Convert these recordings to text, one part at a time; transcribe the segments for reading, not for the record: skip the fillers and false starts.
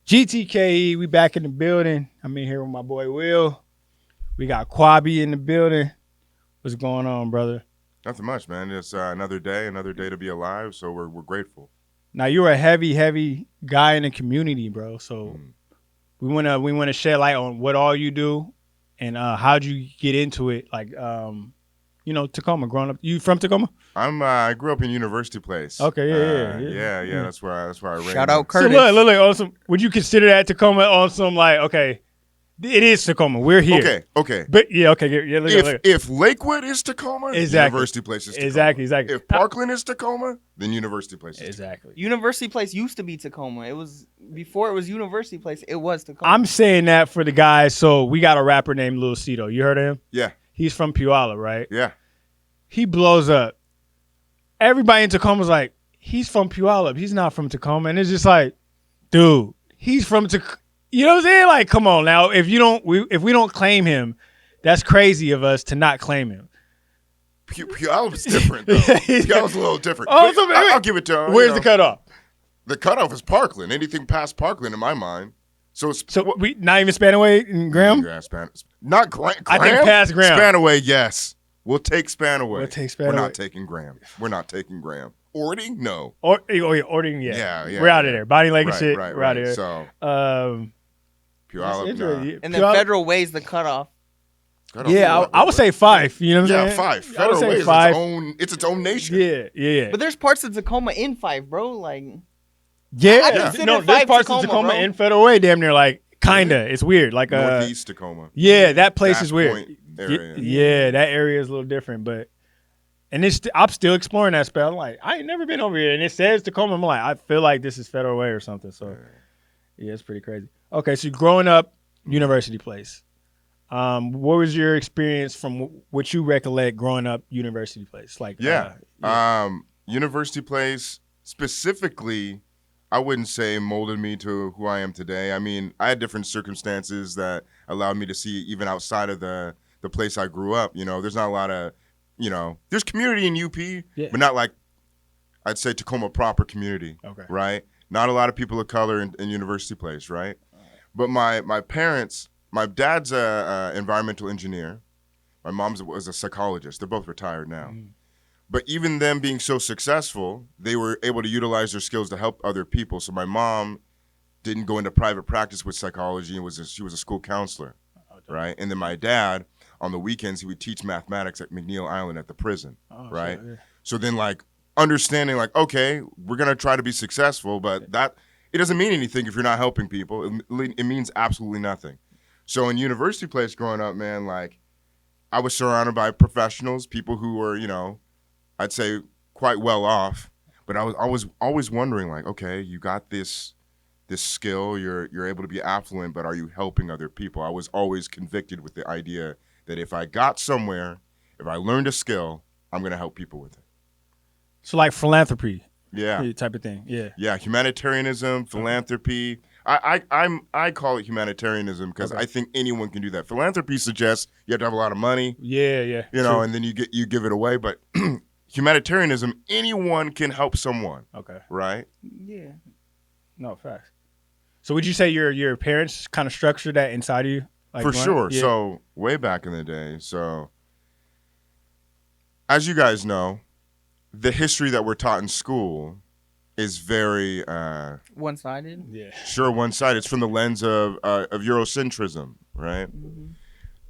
GTKE, we back in the building. I'm in here with my boy Will. We got Kwabi in the building. What's going on, brother? Nothing much, man. It's another day to be alive. So we're grateful. Now you're a heavy guy in the community, bro. So we wanna shed light on what all you do and how'd you get into it? Like Tacoma. Growing up, you from Tacoma? I grew up in University Place. Okay, yeah. That's where I ran. Shout out Curtis. So look, on some. Would you consider that Tacoma on some like okay? It is Tacoma. We're here. Okay. But yeah, okay, yeah. Look. If Lakewood is Tacoma, University Place is Tacoma. Exactly. If Parkland is Tacoma, then University Place is exactly. Tacoma. University Place used to be Tacoma. It was before it was University Place. It was Tacoma. I'm saying that for the guys. So we got a rapper named Lil Cito. You heard of him? Yeah. He's from Puyallup, right? Yeah. He blows up. Everybody in Tacoma's like, he's from Puyallup. He's not from Tacoma. And it's just like, dude, he's from Tacoma. You know what I'm saying? Like, come on now. If we don't claim him, that's crazy of us to not claim him. Puyallup's different, though. Puyallup's a little different. Oh, so I'll give it to him. Where's the cutoff? The cutoff is Parkland. Anything past Parkland, in my mind. So we not even Spanaway and Graham? Yeah, not Graham. I think past Graham. Spanaway, yes. We'll take Spanaway. We're not taking Graham. Ording? No. Ording, yeah. Yeah. We're out of there. Body Lake and shit. Right. We're out of there. So, Puyallup, nah. And then Federal Way's the cutoff. I would say 5. You know what I'm saying? 5. I would Federal say Way 5. It's its own nation. Yeah. But there's parts of Tacoma in 5, bro. Like, yeah. consider No, there's 5 parts of Tacoma bro. in Federal Way damn near like kinda. It's weird. Like Northeast Tacoma. Yeah, that place is weird. Point area. Yeah, that area is a little different, but and I'm still exploring that spell. I'm like, I ain't never been over here, and it says Tacoma. I'm like, I feel like this is Federal Way or something. So, yeah, it's pretty crazy. Okay, so growing up, University Place. What was your experience from what you recollect growing up, University Place? Like, University Place specifically, I wouldn't say molded me to who I am today. I mean, I had different circumstances that allowed me to see even outside of the place I grew up. You know, there's not a lot of, there's community in UP, but not like, I'd say Tacoma proper community, right? Not a lot of people of color in University Place, right? But my parents, my dad's a environmental engineer. My mom's was a psychologist. They're both retired now. But even them being so successful, they were able to utilize their skills to help other people. So my mom didn't go into private practice with psychology and she was a school counselor, right? And then my dad, on the weekends, he would teach mathematics at McNeil Island at the prison, right? Sure, yeah. So then like understanding like, okay, we're going to try to be successful, but it doesn't mean anything if you're not helping people. It means absolutely nothing. So in University Place growing up, man, like I was surrounded by professionals, people who were, I'd say quite well off, but I was always wondering like, okay, you got this skill, you're able to be affluent, but are you helping other people? I was always convicted with the idea that if I got somewhere, if I learned a skill, I'm going to help people with it. So like philanthropy. Yeah. Type of thing. Yeah. Yeah. Humanitarianism, philanthropy. I call it humanitarianism because I think anyone can do that. Philanthropy suggests you have to have a lot of money. Yeah. And then you give it away. But humanitarianism, anyone can help someone. Okay. Right? Yeah. No, facts. So would you say your parents kind of structured that inside of you? Like For sure. Yeah. So way back in the day. So as you guys know, the history that we're taught in school is very one-sided. Yeah. Sure, one-sided. It's from the lens of Eurocentrism, right? Mm-hmm.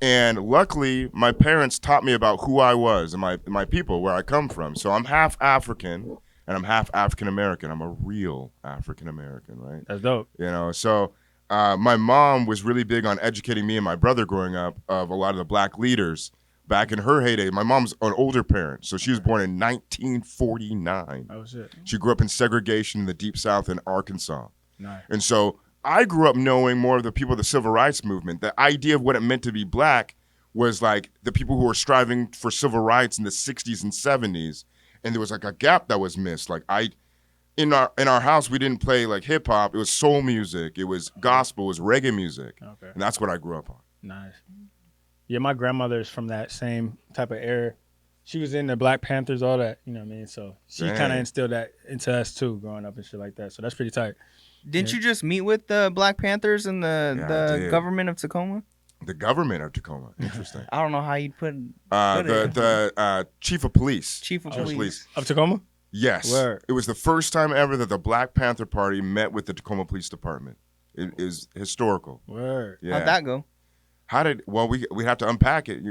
And luckily, my parents taught me about who I was and my people, where I come from. So I'm half African and I'm half African American. I'm a real African American, right? That's dope. So my mom was really big on educating me and my brother growing up of a lot of the black leaders. Back in her heyday, my mom's an older parent, so she was born in 1949. Oh, shit. She grew up in segregation in the Deep South in Arkansas. Nice. And so I grew up knowing more of the people of the Civil Rights Movement. The idea of what it meant to be black was like the people who were striving for civil rights in the 60s and 70s, and there was like a gap that was missed. Like in our house, we didn't play like hip hop. It was soul music. It was gospel. It was reggae music. Okay. And that's what I grew up on. Nice. Yeah, my grandmother's from that same type of era. She was in the Black Panthers, all that, you know what I mean? So she kind of instilled that into us too, growing up and shit like that. So that's pretty tight. Didn't you just meet with the Black Panthers and I the did. government of Tacoma? The government of Tacoma. Interesting. I don't know how you'd put it. The chief of police. Chief of police. Of Tacoma? Yes. Word. It was the first time ever that the Black Panther Party met with the Tacoma Police Department. It is historical. Word. Yeah. How'd that go? We have to unpack it.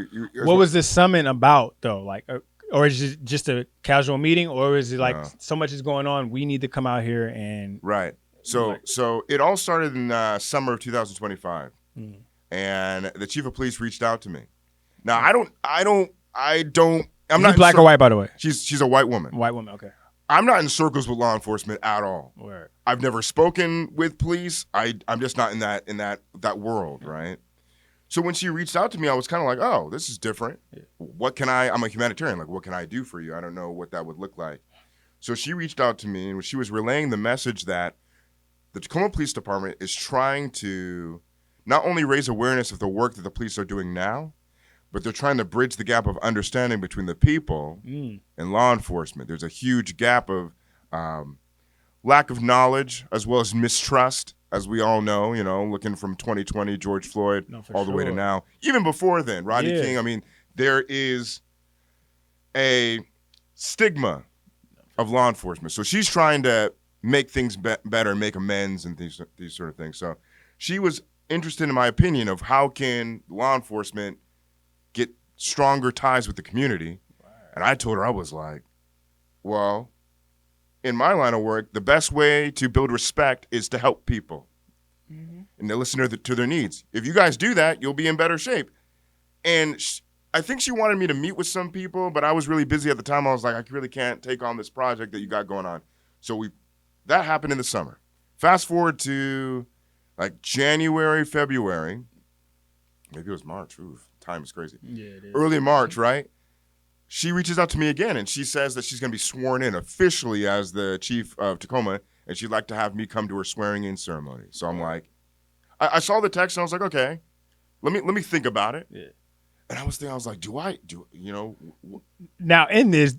What was this summit about, though? Like, or is it just a casual meeting, or is it like No. so much is going on, we need to come out here and Right. So it all started in summer of 2025, and the chief of police reached out to me. Now I'm is not he black or white, by the way? She's a white woman. White woman. Okay. I'm not in circles with law enforcement at all. Word. I've never spoken with police. I'm just not in that world, right? So when she reached out to me, I was kind of like, oh, this is different. Yeah. I'm a humanitarian. Like, what can I do for you? I don't know what that would look like. So she reached out to me, and she was relaying the message that the Tacoma Police Department is trying to not only raise awareness of the work that the police are doing now, but they're trying to bridge the gap of understanding between the people and law enforcement. There's a huge gap of lack of knowledge as well as mistrust, as we all know, looking from 2020, George Floyd, all the way to now. Even before then, Rodney King, I mean, there is a stigma of law enforcement. So she's trying to make things better, make amends and these sort of things. So she was interested in my opinion of how can law enforcement get stronger ties with the community. And I told her, I was like, well, in my line of work, the best way to build respect is to help people and to listen to their needs. If you guys do that, you'll be in better shape. And I think she wanted me to meet with some people, but I was really busy at the time. I was like, I really can't take on this project that you got going on. So that happened in the summer. Fast forward to like January, February, maybe it was March. Oof, time is crazy. Yeah, it is. Early March, right? She reaches out to me again, and she says that she's going to be sworn in officially as the chief of Tacoma, and she'd like to have me come to her swearing-in ceremony. So I'm like, I saw the text, and I was like, okay, let me think about it. Yeah. And I was like, Now, in this,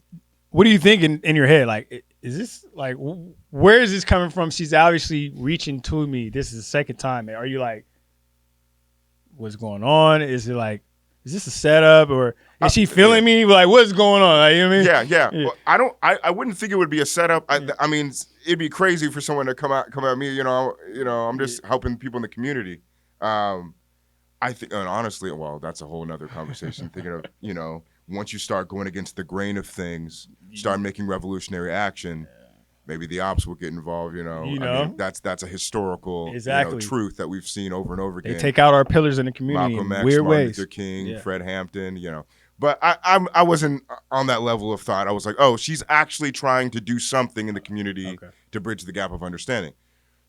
what do you think in your head? Like, is this like, where is this coming from? She's obviously reaching to me. This is the second time. Are you like, what's going on? Is it like, is this a setup, or is she feeling me? Like, what's going on? Like, you know what I mean? Yeah. Well, I wouldn't think it would be a setup. I mean, it'd be crazy for someone to come at me. I'm just helping people in the community. I think, and honestly, well, that's a whole nother conversation. Thinking of, once you start going against the grain of things, start making revolutionary action, maybe the ops will get involved. I mean, that's a historical truth that we've seen over and over again. They take out our pillars in the community Malcolm in X, weird Martin ways. Luther King, Fred Hampton, But I wasn't on that level of thought. I was like, oh, she's actually trying to do something in the community to bridge the gap of understanding.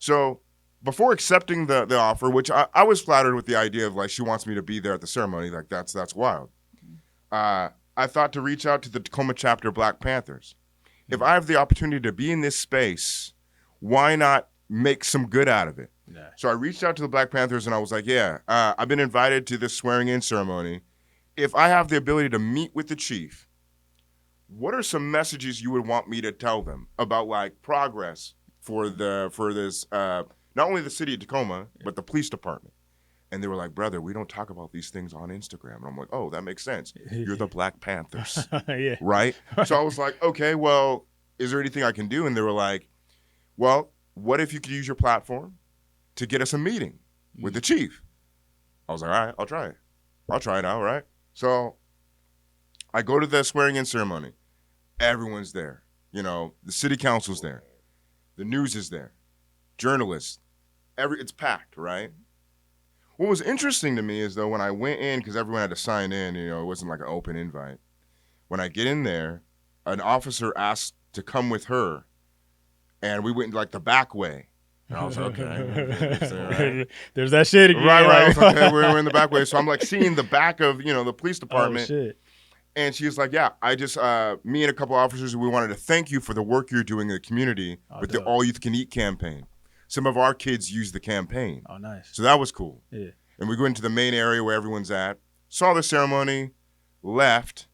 So before accepting the offer, which I was flattered with the idea of like she wants me to be there at the ceremony, like that's wild. I thought to reach out to the Tacoma chapter Black Panthers. If I have the opportunity to be in this space, why not make some good out of it? Yeah. So I reached out to the Black Panthers and I was like, I've been invited to this swearing-in ceremony. If I have the ability to meet with the chief, what are some messages you would want me to tell them about like progress for this, not only the city of Tacoma, but the police department? And they were like, brother, we don't talk about these things on Instagram. And I'm like, oh, that makes sense. You're the Black Panthers, right? So I was like, okay, well, is there anything I can do? And they were like, well, what if you could use your platform to get us a meeting with the chief? I was like, all right, I'll try it. I'll try it out, right? So I go to the swearing-in ceremony. Everyone's there. The city council's there. The news is there. Journalists. It's packed, right? What was interesting to me is, though, when I went in, because everyone had to sign in, it wasn't like an open invite. When I get in there, an officer asked to come with her, and we went like the back way. And I was like, okay. Right. There's that shit again. Right. I was like, okay, we're in the back way. So I'm like seeing the back of, the police department. Oh, shit. And she was like, yeah, I just, me and a couple officers, we wanted to thank you for the work you're doing in the community with the All Youth Can Eat campaign. Some of our kids use the campaign. Oh, nice. So that was cool. Yeah. And we go into the main area where everyone's at, saw the ceremony, left.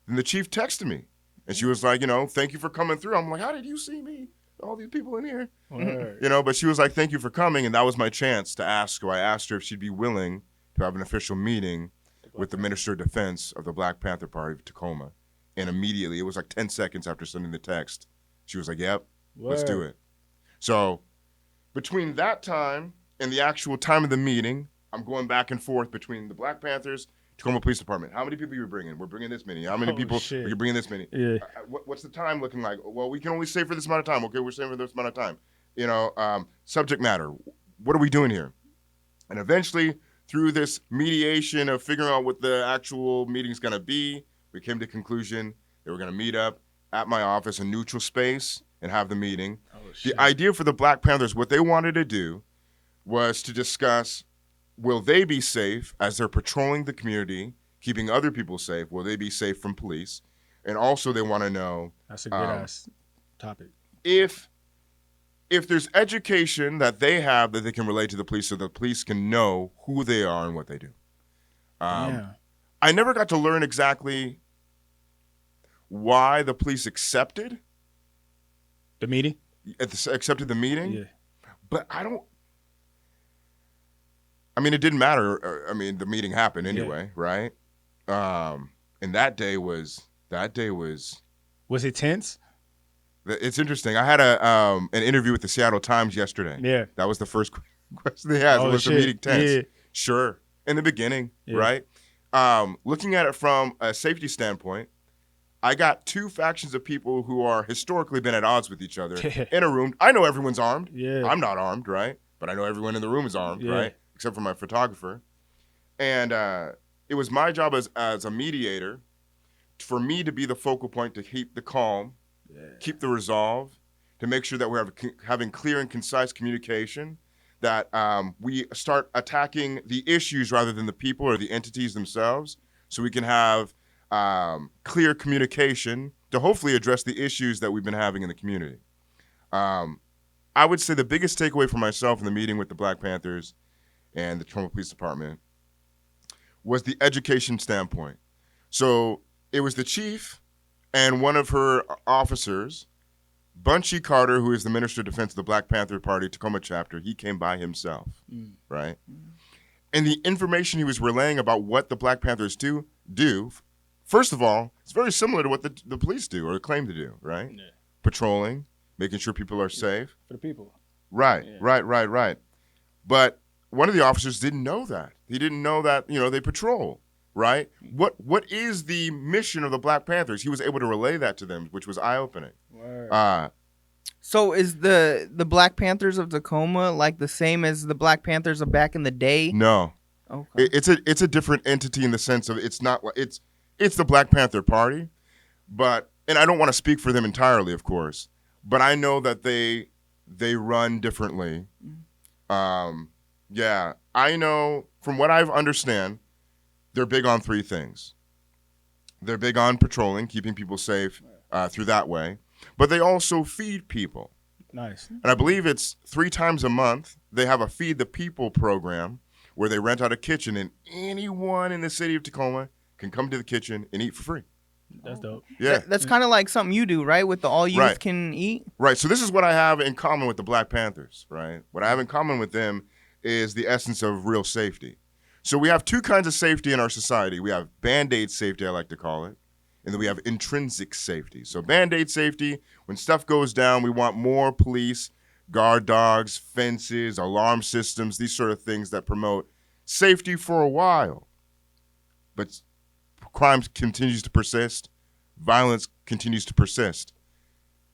Then the chief texted me. And she was like, thank you for coming through. I'm like, how did you see me? all these people in here. Word. You know, but she was like, thank you for coming. And that was my chance to ask her. I asked her if she'd be willing to have an official meeting with the Minister of Defense of the Black Panther Party of Tacoma. And immediately, it was like 10 seconds after sending the text, she was like, yep, let's do Word. it. So between that time and the actual time of the meeting, I'm going back and forth between the Black Panthers, Tacoma Police Department. How many people are you bringing? We're bringing this many. How many Oh, people shit. are you bringing this many? Yeah. What's the time looking like? Well, we can only stay for this amount of time. Okay, we're staying for this amount of time. You know, subject matter. What are we doing here? And eventually, through this mediation of figuring out what the actual meeting's going to be, we came to the conclusion that we're going to meet up at my office, a neutral space, and have the meeting. Oh, shit. The idea for the Black Panthers, what they wanted to do was to discuss, will they be safe as they're patrolling the community, keeping other people safe? Will they be safe from police? And also they want to know That's a good ass topic. if there's education that they have that they can relate to the police so the police can know who they are and what they do. Yeah. I never got to learn exactly why the police accepted The meeting? the meeting, Yeah. but it didn't matter. I mean, the meeting happened anyway, right? And that day was. Was it tense? It's interesting. I had an interview with the Seattle Times yesterday. Yeah. That was the first question they asked. Oh, Was shit. the meeting tense? Yeah. Sure. In the beginning, Yeah. right? Looking at it from a safety standpoint, I got two factions of people who are historically been at odds with each other in a room. I know everyone's armed. Yeah. I'm not armed, right? But I know everyone in the room is armed, Yeah. right? Except for my photographer. And it was my job as a mediator for me to be the focal point to keep the calm, keep the resolve, to make sure that we're having clear and concise communication, that we start attacking the issues rather than the people or the entities themselves, so we can have clear communication to hopefully address the issues that we've been having in the community. I would say the biggest takeaway for myself in the meeting with the Black Panthers and the Tacoma Police Department was the education standpoint. So it was the chief and one of her officers, Bunchy Carter, who is the Minister of Defense of the Black Panther Party, Tacoma chapter. He came by himself, right? And the information he was relaying about what the Black Panthers do, first of all, it's very similar to what the police do or claim to do, right? Yeah. Patrolling, making sure people are safe. For the people. Right, Yeah. right. But one of the officers didn't know that. He didn't know that, they patrol, right? What is the mission of the Black Panthers? He was able to relay that to them, which was eye-opening. Word. So is the Black Panthers of Tacoma like the same as the Black Panthers of back in the day? No. Okay. It's a different entity in the sense of it's the Black Panther Party, and I don't want to speak for them entirely, of course, but I know that they run differently. Yeah, I know from what I understand, they're big on three things. They're big on patrolling, keeping people safe through that way, but they also feed people. Nice. And I believe it's 3 times a month. They have a Feed the People program where they rent out a kitchen, and anyone in the city of Tacoma can come to the kitchen and eat for free. That's dope. Yeah. That's kind of like something you do, right? With the all youth Right. can eat. Right. So this is what I have in common with the Black Panthers, right? What I have in common with them is the essence of real safety. So we have 2 kinds of safety in our society. We have Band-Aid safety, I like to call it, and then we have intrinsic safety. So Band-Aid safety, when stuff goes down, we want more police, guard dogs, fences, alarm systems, these sort of things that promote safety for a while. But crime continues to persist. Violence continues to persist.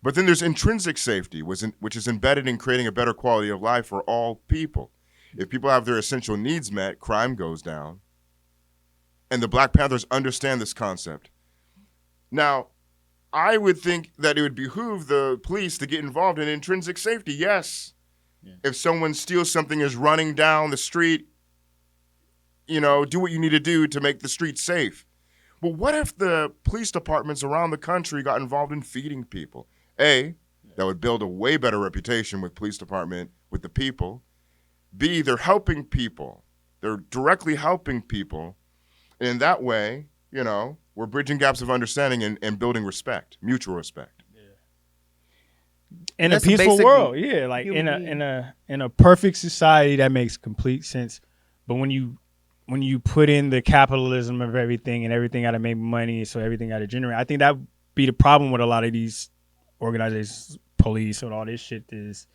But then there's intrinsic safety, which is embedded in creating a better quality of life for all people. If people have their essential needs met, crime goes down. And the Black Panthers understand this concept. Now, I would think that it would behoove the police to get involved in intrinsic safety. Yes. Yeah. If someone steals something, is running down the street, do what you need to do to make the street safe. But what if the police departments around the country got involved in feeding people? A, that would build a way better reputation with police department, with the people. B, they're helping people. They're directly helping people. And in that way, we're bridging gaps of understanding and building respect, mutual respect. in That's a peaceful basic world, yeah, like human in a perfect society that makes complete sense. But when you put in the capitalism of everything and everything got to make money, so everything got to generate, I think that be the problem with a lot of these organizations, police, and all this shit is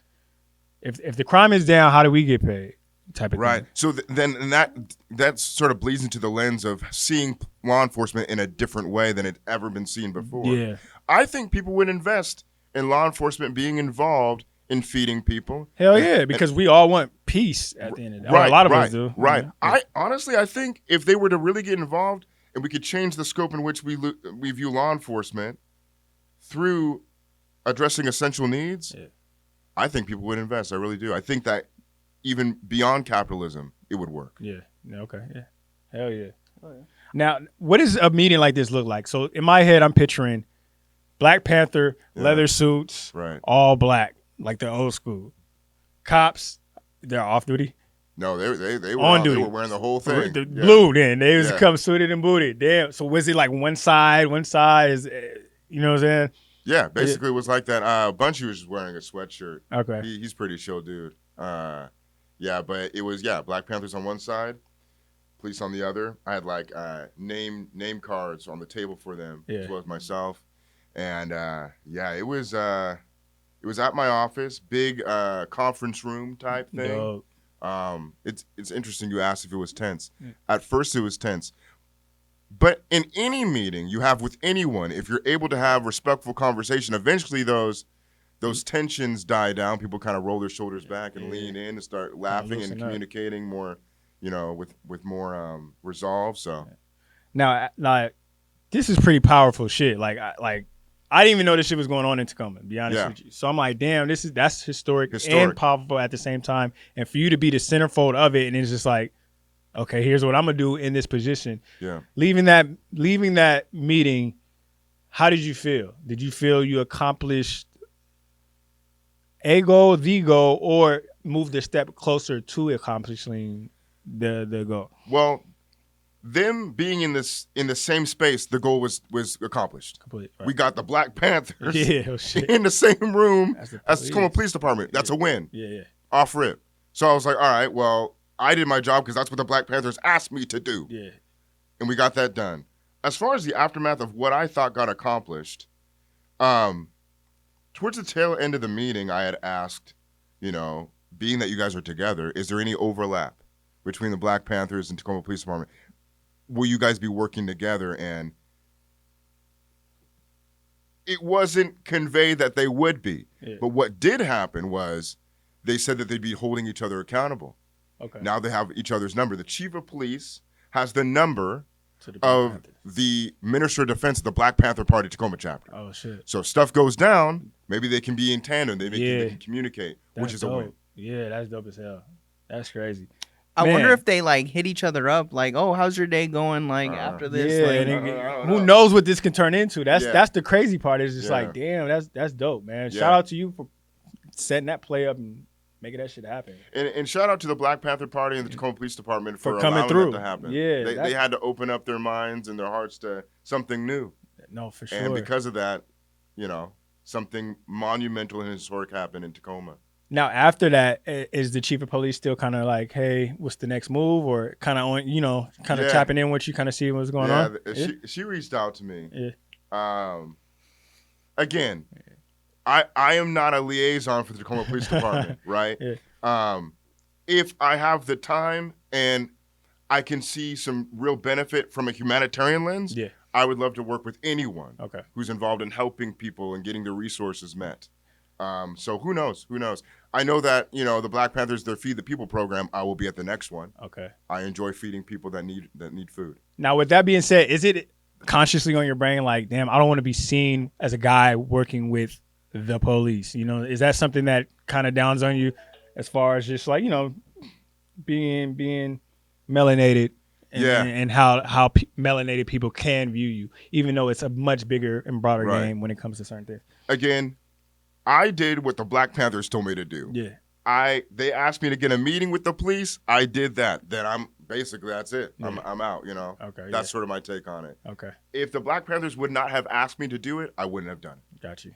if the crime is down, how do we get paid? Type of Right. thing. So then that sort of bleeds into the lens of seeing law enforcement in a different way than it's ever been seen before. Yeah. I think people would invest in law enforcement being involved in feeding people. Hell yeah, because we all want peace at the end of the day. Right, A lot of right, us do. Right. Yeah. I honestly, I think if they were to really get involved and we could change the scope in which we view law enforcement through addressing essential needs, I think people would invest. I really do. I think that even beyond capitalism, it would work. Yeah. Okay. Yeah. Hell yeah. Oh, yeah. Now, what does a meeting like this look like? So in my head, I'm picturing Black Panther, leather suits, right, all black, like the old school. Cops, they're off duty. No, they were on duty. They were wearing the whole thing. Blue. Then they was come suited and booted. Damn. So was it like one side is, you know what I'm saying? Yeah, basically it was like that. Bunchy was just wearing a sweatshirt. Okay. He's pretty chill dude. Yeah, but it was Black Panthers on one side, police on the other. I had like name cards on the table for them as well as myself, and it was at my office, big conference room type thing. Dope. It's interesting you asked if it was tense. At first it was tense. But in any meeting you have with anyone, if you're able to have respectful conversation, eventually those tensions die down. People kind of roll their shoulders back and lean in and start laughing and communicating more, with more resolve. So now, this is pretty powerful shit. Like I didn't even know this shit was going on in Tacoma, to be honest with you. So I'm like, damn, that's historic and powerful at the same time. And for you to be the centerfold of it, and it's just like, okay, here's what I'm gonna do in this position. Yeah. Leaving that meeting, how did you feel? Did you feel you accomplished a goal, the goal, or moved a step closer to accomplishing the goal? Well, them being in the same space, the goal was accomplished. Complete, right. We got the Black Panthers shit. in the same room as the Tacoma Police Department. That's a win. Yeah. Off rip. So I was like, all right, well, I did my job because that's what the Black Panthers asked me to do. Yeah. And we got that done. As far as the aftermath of what I thought got accomplished, towards the tail end of the meeting, I had asked, being that you guys are together, is there any overlap between the Black Panthers and Tacoma Police Department? Will you guys be working together? And it wasn't conveyed that they would be. Yeah. But what did happen was they said that they'd be holding each other accountable. Okay. Now they have each other's number. The chief of police has the number of the Minister of Defense of the Black Panther Party Tacoma chapter. Oh, shit. So if stuff goes down, maybe they can be in tandem. They can communicate, which is dope. a win. Yeah, that's dope as hell. That's crazy. I wonder if they like hit each other up, like, "Oh, how's your day going?" Like after this, who knows what this can turn into? That's the crazy part. Is just like, damn, that's dope, man. Shout out to you for setting that play up and making that shit happen. And shout out to the Black Panther Party and the Tacoma Police Department for coming allowing through. that to happen. Yeah, they had to open up their minds and their hearts to something new. No, for sure. And because of that, something monumental and historic happened in Tacoma. Now, after that, is the chief of police still kind of like, hey, what's the next move? Or kind of on, tapping in with you, kind of see what's going on? She reached out to me. Yeah. Again, I am not a liaison for the Tacoma Police Department, right? Yeah. If I have the time and I can see some real benefit from a humanitarian lens, I would love to work with anyone who's involved in helping people and getting their resources met. So who knows? I know that, the Black Panthers, their Feed the People program, I will be at the next one. Okay. I enjoy feeding people that need food. Now, with that being said, is it consciously on your brain like, damn, I don't want to be seen as a guy working with the police? Is that something that kind of downs on you as far as just like, being melanated and how melanated people can view you, even though it's a much bigger and broader game when it comes to certain things? Again, I did what the Black Panthers told me to do. Yeah. They asked me to get a meeting with the police. I did that. Then that's it. Yeah. I'm out, Okay. That's sort of my take on it. Okay. If the Black Panthers would not have asked me to do it, I wouldn't have done it. Got you.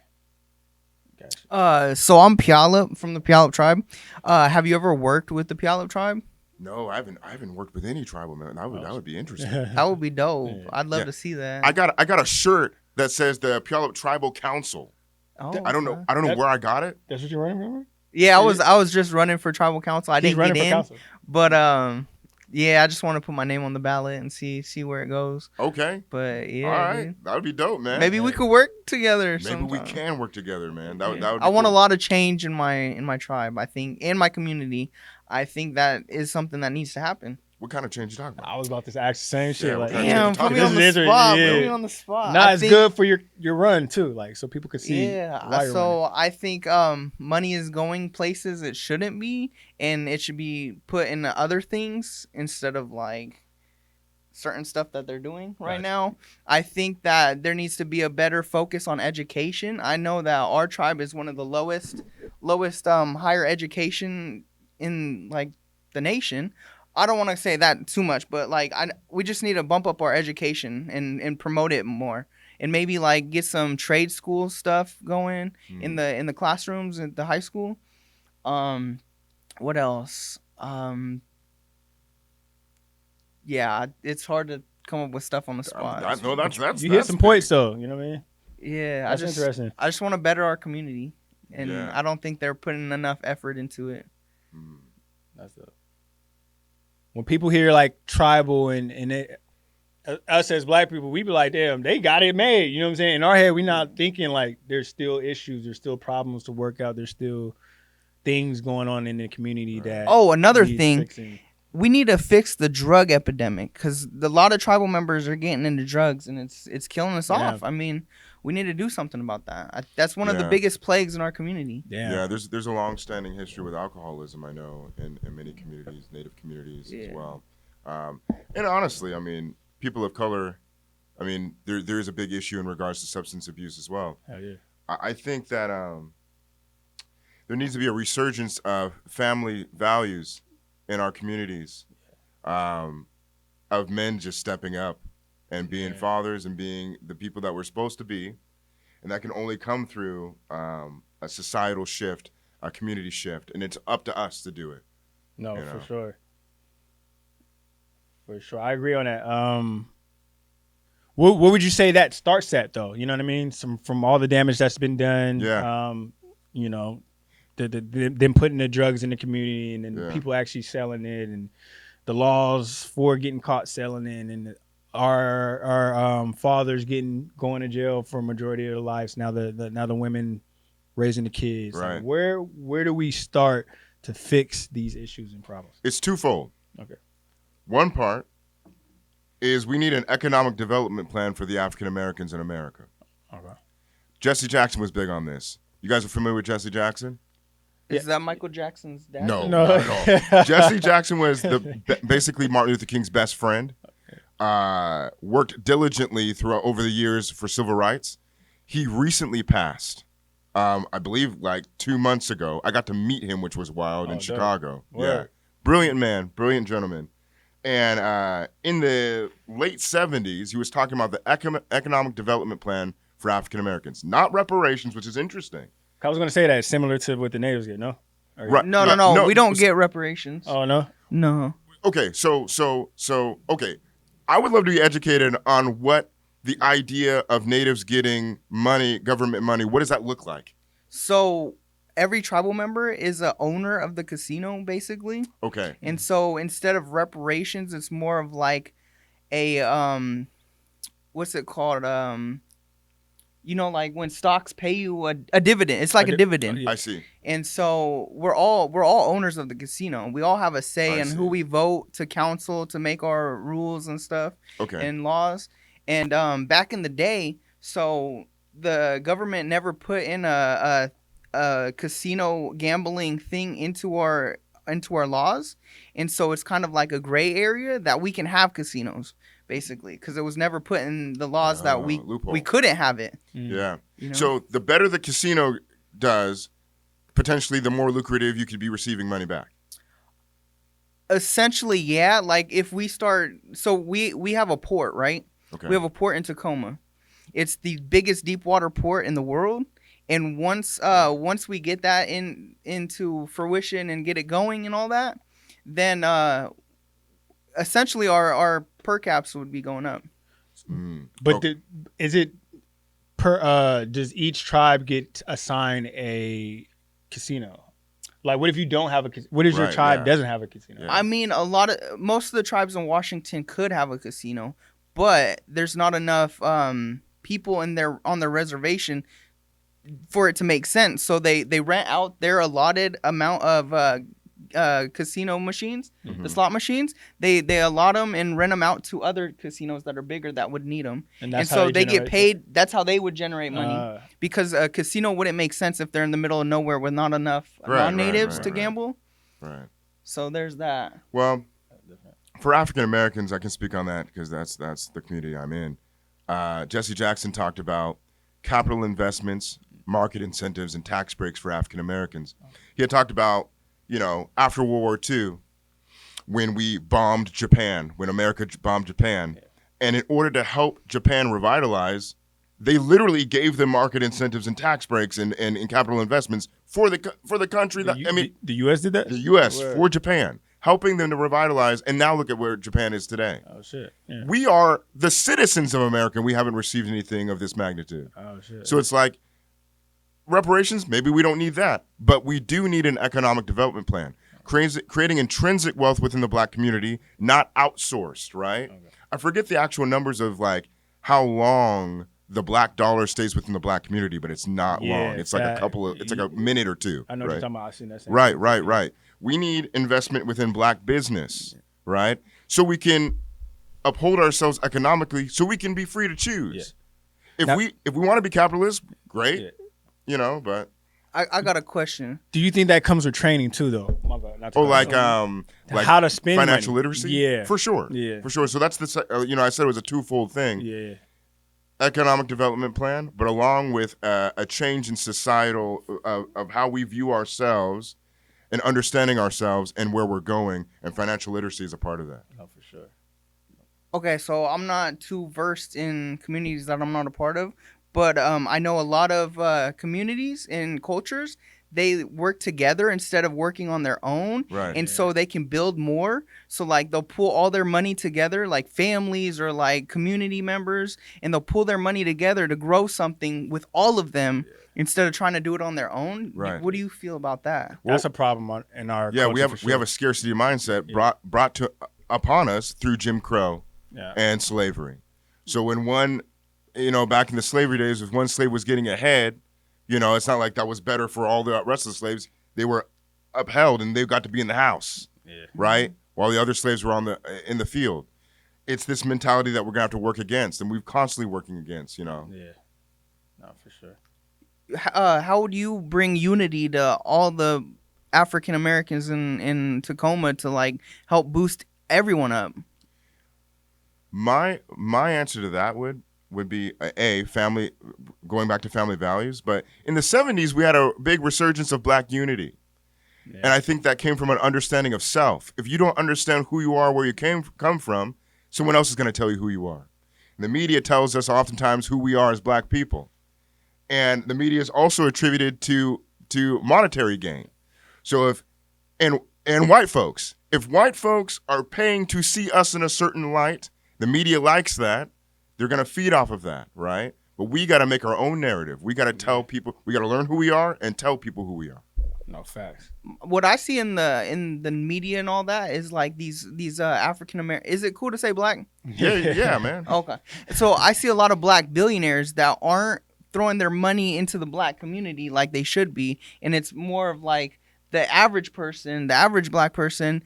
Gotcha. So I'm Puyallup from the Puyallup tribe. Have you ever worked with the Puyallup tribe? No, I haven't worked with any tribal man. That would be interesting. That would be dope. Yeah. I'd love Yeah. to see that. I got a shirt that says the Puyallup Tribal Council. Oh, I don't know where I got it. That's what you're running for? Yeah, I was just running for tribal council. I He's didn't running get for in, council. but yeah, I just want to put my name on the ballot and see where it goes. Okay. But yeah, All right. dude. That would be dope, man. Maybe we could work together. Maybe we sometime. can work together, man. That would Yeah. be I want cool. a lot of change in my tribe. I think in my community. I think that is something that needs to happen. What kind of change you talking about? I was about to ask the same shit. Yeah, Like, what kind of Damn, change put me you on talking the This is spot. Israel, Put yeah. me on the spot. Nah, I it's think- good for your run too, like so people could see. Yeah, why you're so I think money is going places it shouldn't be, and it should be put into other things instead of like certain stuff that they're doing right Gotcha. now. I think that there needs to be a better focus on education. I know that our tribe is one of the lowest higher education in like the nation. I don't want to say that too much, but like we just need to bump up our education and promote it more. And maybe like get some trade school stuff going in the classrooms at the high school. What else? Yeah, it's hard to come up with stuff on the spot. That's You hit some points though. You know what I mean? Yeah, That's interesting. I just want to better our community, and Yeah. I don't think they're putting enough effort into it. That's dope. When people hear like tribal and us as black people, we be like, damn, they got it made. You know what I'm saying? In our head, we're not thinking like there's still issues, there's still problems to work out, there's still things going on in the community that. Oh, another needs thing. fixing. We need to fix the drug epidemic because a lot of tribal members are getting into drugs and it's killing us Yeah. off. I mean, we need to do something about that. That's one of the Yeah. biggest plagues in our community. Damn. Yeah, there's a long-standing history with alcoholism, I know, in many communities, Native communities as Yeah. well. And honestly, I mean, people of color, I mean, there is a big issue in regards to substance abuse as well. Hell yeah. I think that there needs to be a resurgence of family values in our communities, of men just stepping up and being Yeah. fathers and being the people that we're supposed to be. And that can only come through a societal shift, a community shift, and it's up to us to do it. No, You for know. sure. For sure. I agree on that. What would you say that starts at though? You know what I mean? From all the damage that's been done. Yeah. You know, them putting the drugs in the community and then Yeah. people actually selling it and the laws for getting caught selling it and our fathers going to jail for a majority of their lives. Now the women raising the kids. Right. Like, where do we start to fix these issues and problems? It's twofold. Okay. One part is we need an economic development plan for the African Americans in America. Okay. Jesse Jackson was big on this. You guys are familiar with Jesse Jackson? Is that Michael Jackson's dad? No, No. not at all. Jesse Jackson was basically Martin Luther King's best friend. Worked diligently over the years for civil rights. He recently passed. I believe like 2 months ago. I got to meet him, which was wild, in dope. Chicago. Word. Yeah, brilliant man, brilliant gentleman. And in the late 70s, he was talking about the economic development plan for African Americans, not reparations, which is interesting. I was gonna say that it's similar to what the natives get, no? Or- Right. No. We don't get reparations. Oh no. No. Okay, so okay. I would love to be educated on what the idea of natives getting money, government money, what does that look like? So every tribal member is a owner of the casino, basically. Okay. And so instead of reparations, it's more of like a what's it called? You know, like when stocks pay you a dividend. It's like a dividend. Yeah. I see. And so we're all owners of the casino. We all have a say I in see. who we vote to council to make our rules and stuff Okay. and laws. And back in the day, so the government never put in a casino gambling thing into our laws, and so it's kind of like a gray area that we can have casinos basically because it was never put in the laws that loophole. we couldn't have it. Yeah. You know? So the better the casino does, potentially the more lucrative you could be receiving money back. Essentially, yeah. Like if we start, so we have a port, right? Okay. We have a port in Tacoma. It's the biggest deep water port in the world, And once we get that into fruition and get it going and all that, then essentially our per caps would be going up. But is it does each tribe get assigned a casino? Like, what if you don't have what if your tribe doesn't have a casino? I mean, most of the tribes in Washington could have a casino, but there's not enough people on their reservation for it to make sense. So they rent out their allotted amount of casino machines, the slot machines. They allot them and rent them out to other casinos that are bigger that would need them. And so they get paid. That's how they would generate money, because a casino wouldn't make sense if they're in the middle of nowhere with not enough non-natives to gamble. Right. So there's that. Well, for African Americans, I can speak on that because that's the community I'm in. Jesse Jackson talked about capital investments, market incentives, and tax breaks for African Americans. He had talked about, after World War II, when we bombed Japan, when America bombed Japan, and in order to help Japan revitalize, they literally gave them market incentives and tax breaks and capital investments for the country. The U.S. did that? The U.S. for Japan, helping them to revitalize, and now look at where Japan is today. Oh, shit. Yeah. We are the citizens of America, and we haven't received anything of this magnitude. Oh, shit. So it's like, reparations, maybe we don't need that, but we do need an economic development plan, creating intrinsic wealth within the Black community, not outsourced, right? Okay. I forget the actual numbers of like how long the Black dollar stays within the Black community, but it's not long. It's like it's like a minute or two. I know what you're talking about. I've seen that. Right. We need investment within Black business, right? So we can uphold ourselves economically, so we can be free to choose. Yeah. If we want to be capitalist, great. Yeah. But I got a question. Do you think that comes with training too, though? My bad. Like how to spend financial money. literacy? Yeah, for sure. Yeah, for sure. So that's I said it was a twofold thing. Yeah, economic development plan, but along with a change in societal of how we view ourselves and understanding ourselves and where we're going, and financial literacy is a part of that. Oh, for sure. Okay, so I'm not too versed in communities that I'm not a part of. But I know a lot of communities and cultures, they work together instead of working on their own. Right. And so they can build more. So, like, they'll pool all their money together, like families or, like, community members, and they'll pool their money together to grow something with all of them instead of trying to do it on their own. Right. What do you feel about that? Well, that's a problem in our culture. We have a scarcity mindset brought upon us through Jim Crow and slavery. So when back in the slavery days, if one slave was getting ahead, it's not like that was better for all the rest of the slaves. They were upheld and they got to be in the house, right? While the other slaves were in the field. It's this mentality that we're gonna have to work against, and we're constantly working against. Yeah, no, for sure. How would you bring unity to all the African Americans in Tacoma to like help boost everyone up? My answer to that would be family, going back to family values. But in the 70s, we had a big resurgence of Black unity. Yeah. And I think that came from an understanding of self. If you don't understand who you are, where you come from, someone else is going to tell you who you are. And the media tells us oftentimes who we are as Black people. And the media is also attributed to monetary gain. So and white folks, if white folks are paying to see us in a certain light, the media likes that. They're going to feed off of that, right? But we got to make our own narrative. We got to tell people, we got to learn who we are and tell people who we are. No, facts. What I see in the media and all that is like these African American. Is it cool to say Black? Yeah, man. Okay. So I see a lot of Black billionaires that aren't throwing their money into the Black community like they should be. And it's more of like the average person, the average Black person,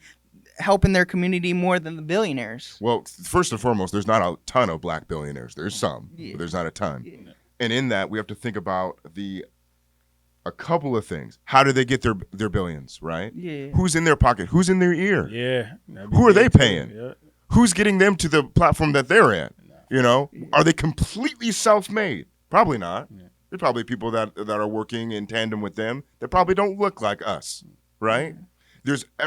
helping their community more than the billionaires. Well, first and foremost, there's not a ton of Black billionaires. There's some, but there's not a ton. Yeah. And in that, we have to think about a couple of things. How do they get their billions, right? Yeah. Who's in their pocket? Who's in their ear? Yeah. Who are they paying? Yeah. Who's getting them to the platform that they're at? Are they completely self-made? Probably not. Yeah. There's probably people that are working in tandem with them that probably don't look like us, right? Yeah.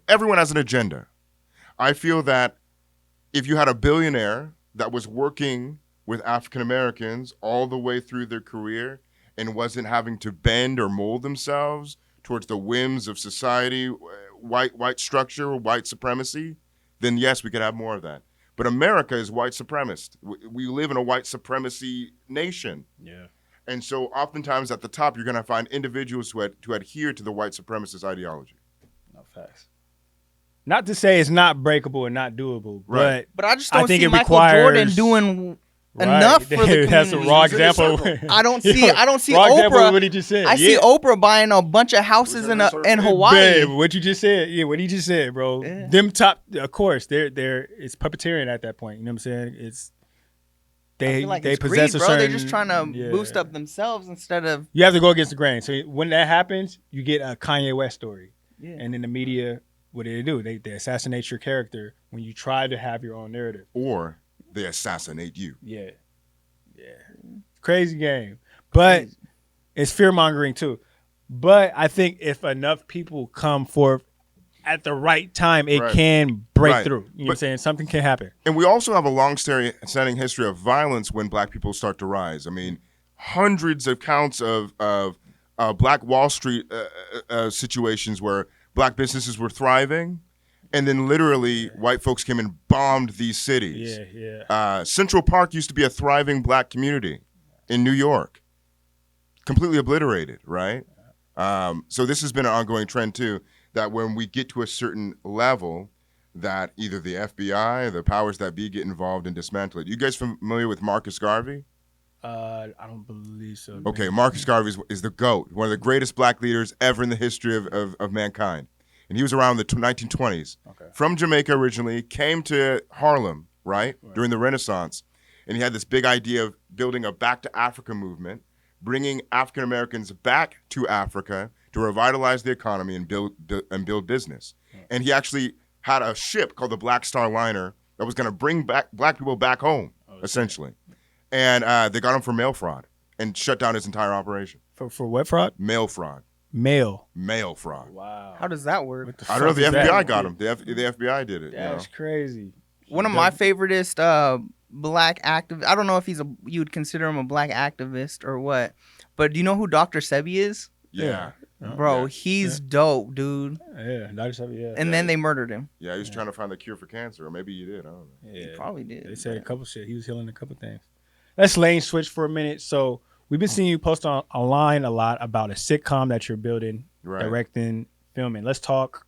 Everyone has an agenda. I feel that if you had a billionaire that was working with African Americans all the way through their career and wasn't having to bend or mold themselves towards the whims of society, white structure, white supremacy, then yes, we could have more of that. But America is white supremacist. We live in a white supremacy nation. Yeah. And so oftentimes at the top, you're going to find individuals who adhere to the white supremacist ideology. No facts. Not to say it's not breakable and not doable, Right. But I just don't think see it Michael requires- Jordan doing enough for the community. That's a raw He's in a example. circle. I don't see raw example of Oprah. what he just said. I see Oprah buying a bunch of houses in Hawaii. Babe, what you just said, what he just said, bro. Yeah. Them top, of course, they're it's puppeteering at that point. You know what I'm saying? It's I they feel like they it's possess greed, a bro. certain. They're just trying to yeah. boost up themselves instead of. You have to go against the grain. So when that happens, you get a Kanye West story, Yeah. and then the media, what do? They assassinate your character when you try to have your own narrative. Or they assassinate you. Yeah. Crazy game. But it's fear mongering too. But I think if enough people come forth at the right time, it Right. can break Right. through. You know what I'm But- saying? Something can happen. And we also have a long-standing history of violence when black people start to rise. I mean, hundreds of counts of Black Wall Street situations where black businesses were thriving, and then literally white folks came and bombed these cities. Yeah. Central Park used to be a thriving black community in New York, completely obliterated, right? So this has been an ongoing trend too, that when we get to a certain level, that either the FBI or the powers that be get involved and dismantle it. You guys familiar with Marcus Garvey? I don't believe so. Okay, Marcus Garvey is the GOAT, one of the greatest black leaders ever in the history of mankind. And he was around the 1920s. Okay. From Jamaica originally, came to Harlem, right, during the Renaissance. And he had this big idea of building a Back to Africa movement, bringing African Americans back to Africa to revitalize the economy and build business. And he actually had a ship called the Black Star Liner that was going to bring back black people back home, essentially. And they got him for mail fraud and shut down his entire operation. For what fraud? Mail fraud. Mail. Mail fraud. Wow. How does that work? I don't know if the fuck is FBI that? got him. The FBI did it. That's crazy. One of my favoriteest black activists. I don't know if you would consider him a black activist or what, but do you know who Dr. Sebi is? Yeah. Bro, he's dope, dude. Yeah, Dr. Sebi, yeah. And then they murdered him. Yeah, he was trying to find the cure for cancer, or maybe you did. I don't know. Yeah. He probably did. They said a couple shit. He was healing a couple things. Let's lane switch for a minute. So we've been seeing you post online a lot about a sitcom that you're building, Right. directing, filming. Let's talk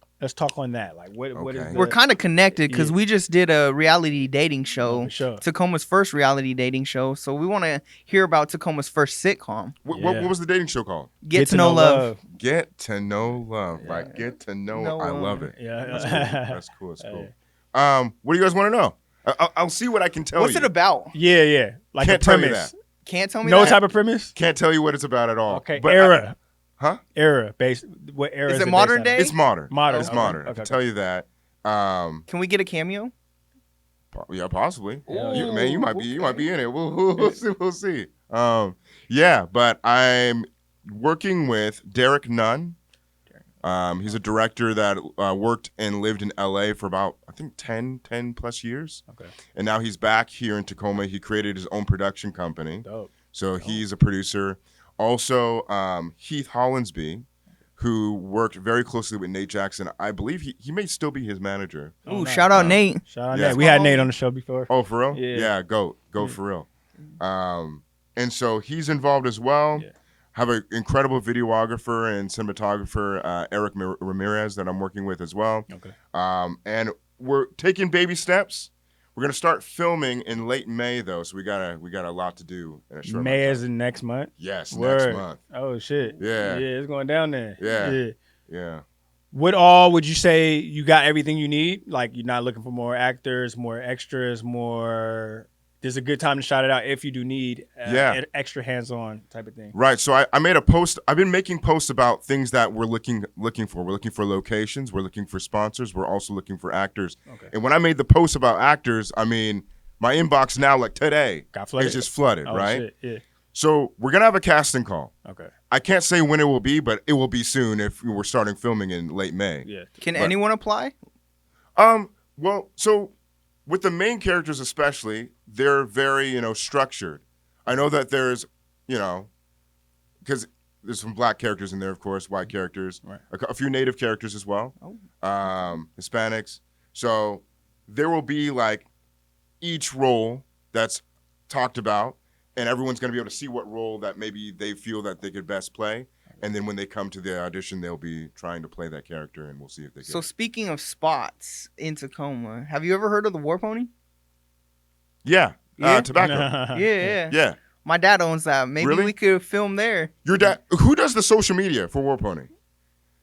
on that. Like what is Okay. the, We're kind of connected because Yeah. we just did a reality dating show. for sure. Tacoma's first reality dating show. So we want to hear about Tacoma's first sitcom. What Yeah. was the dating show called? Get to know love. Get to know love. Like Get to know. No, I love it. Yeah. That's cool. That's cool. That's cool. What do you guys want to know? I'll see what I can tell What's you. it about? Yeah. Like Can't the tell you premise. that. Can't tell me No that. type of premise? Can't tell you what it's about at all. Okay. But Era. Huh? Era based. What era Is is it based modern on? day? It's modern. Modern. It's Okay. modern. I Okay. can tell you that. Can we get a cameo? Yeah, possibly. Ooh, You might be in it. We'll see. We'll see. Yeah, but I'm working with Derek Nunn. He's a director that worked and lived in LA for about, I think, 10 plus years. Okay. And now he's back here in Tacoma. He created his own production company. Dope. So he's a producer. Also, Heath Hollinsby, who worked very closely with Nate Jackson. I believe he may still be his manager. Ooh, nice. shout out Nate. Shout out Yeah. Nate. We had Nate on the show before. Oh, for real? Yeah. Go for real. And so he's involved as well. Yeah. Have an incredible videographer and cinematographer, Eric Ramirez, that I'm working with as well. Okay. And we're taking baby steps. We're gonna start filming in late May though, so we got a lot to do in a short May amount of is time. the next month. Yes, Word. next month. Oh shit. Yeah. Yeah, it's going down there. Yeah. Yeah. What all would you say you got everything you need? Like you're not looking for more actors, more extras, more. There's a good time to shout it out if you do need extra hands-on type of thing. Right. So I made a post. I've been making posts about things that we're looking for. We're looking for locations. We're looking for sponsors. We're also looking for actors. Okay. And when I made the post about actors, I mean, my inbox now, like today, Got flooded. is just flooded, Oh, right? shit. Yeah. So we're going to have a casting call. Okay. I can't say when it will be, but it will be soon if we're starting filming in late May. Yeah. Can anyone apply? Well, so with the main characters especially, they're very, structured. I know that there's, because because there's some black characters in there, of course, white characters, Right. a few native characters as well, Hispanics. So there will be like each role that's talked about, and everyone's going to be able to see what role that maybe they feel that they could best play. And then when they come to the audition, they'll be trying to play that character, and we'll see if they can. So speaking of spots in Tacoma, have you ever heard of the War Pony? Yeah, Yeah? tobacco. Yeah. Yeah. My dad owns that. Maybe Really? we could film there. Your dad, who does the social media for War Pony?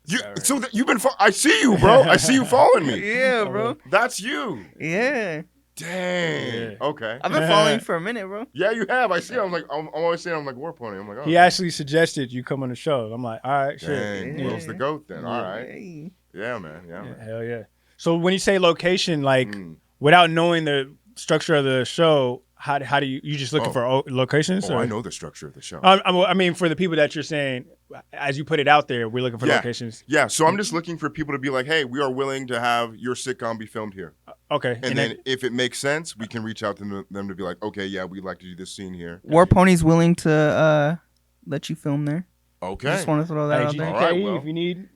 You, All right. so that you've been, I see you, bro. I see you following me. Yeah, bro. That's you. Yeah. Dang. Yeah. Okay. I've been following you for a minute, bro. Yeah, you have. I see. I'm always saying I'm like War Pony. I'm like, oh. He actually suggested you come on the show. I'm like, all right, shit. Dang. Yeah. Will's the goat then. All right. Hey. Yeah, man. Yeah, Yeah, man. hell yeah. So when you say location, like Mm. without knowing the structure of the show, how do you just looking for locations? Oh, or? I know the structure of the show. I mean, for the people that you're saying, as you put it out there, we're looking for Yeah. locations. Yeah, so I'm just looking for people to be like, hey, we are willing to have your sitcom be filmed here. Okay. And then if it makes sense, we can reach out to them to be like, okay, yeah, we'd like to do this scene here. War Pony's willing to let you film there. Okay. Just want to throw that hey, out GTKE, there. All right, well. if you need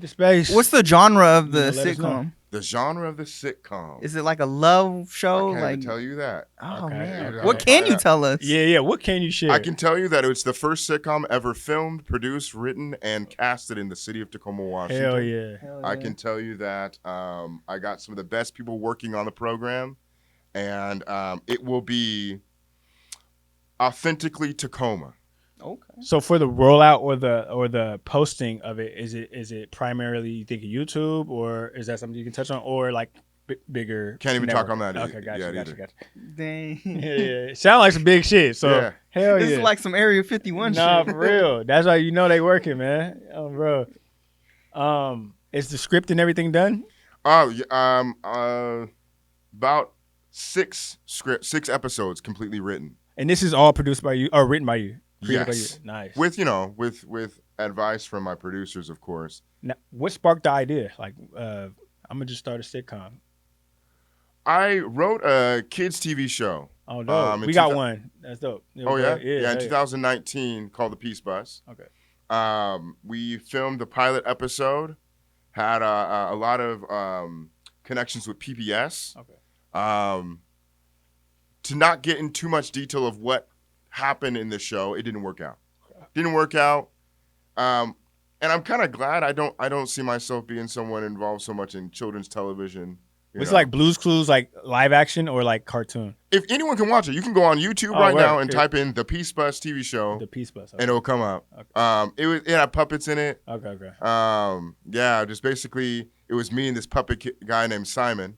the space. What's the genre of the let us know. sitcom? The genre of the sitcom. Is it like a love show? I can't like, even tell you that. oh Okay, man, okay. what can you Yeah. tell us? Yeah. What can you share? I can tell you that it's the first sitcom ever filmed, produced, written, and casted in the city of Tacoma, Washington. Hell yeah. Hell I yeah. can tell you that I got some of the best people working on the program, and it will be authentically Tacoma. Okay. So for the rollout or the posting of it, is it primarily you think of YouTube, or is that something you can touch on, or like bigger? Can't even talk network? on that Okay, yet gotcha. either. Dang. Yeah. Sound like some big shit. So Yeah. hell This yeah. is like some Area 51 Nah, shit. for real. That's why you know they working, man. Oh, bro. Is the script and everything done? Oh, about six episodes completely written. And this is all produced by you or written by you? Created Yes. by you. Nice. With advice from my producers, of course. Now, what sparked the idea? Like, I'm gonna just start a sitcom. I wrote a kids TV show. Oh, dope. in We got 2000 one. That's dope. Oh yeah, Yeah. in 2019 called The Peace Bus. Okay. We filmed the pilot episode. Had a lot of connections with PBS. Okay. To not get in too much detail of what happened in the show, it didn't work out. Didn't work out. And I'm kind of glad I don't see myself being someone involved so much in children's television. It's know. like Blue's Clues, like live action or like cartoon. If anyone can watch it, you can go on YouTube Oh, right right. now and Yeah. type in The Peace Bus TV show, The Peace Bus. and it'll come up. Okay. It had puppets in it. Okay. Yeah, just basically it was me and this puppet guy named Simon,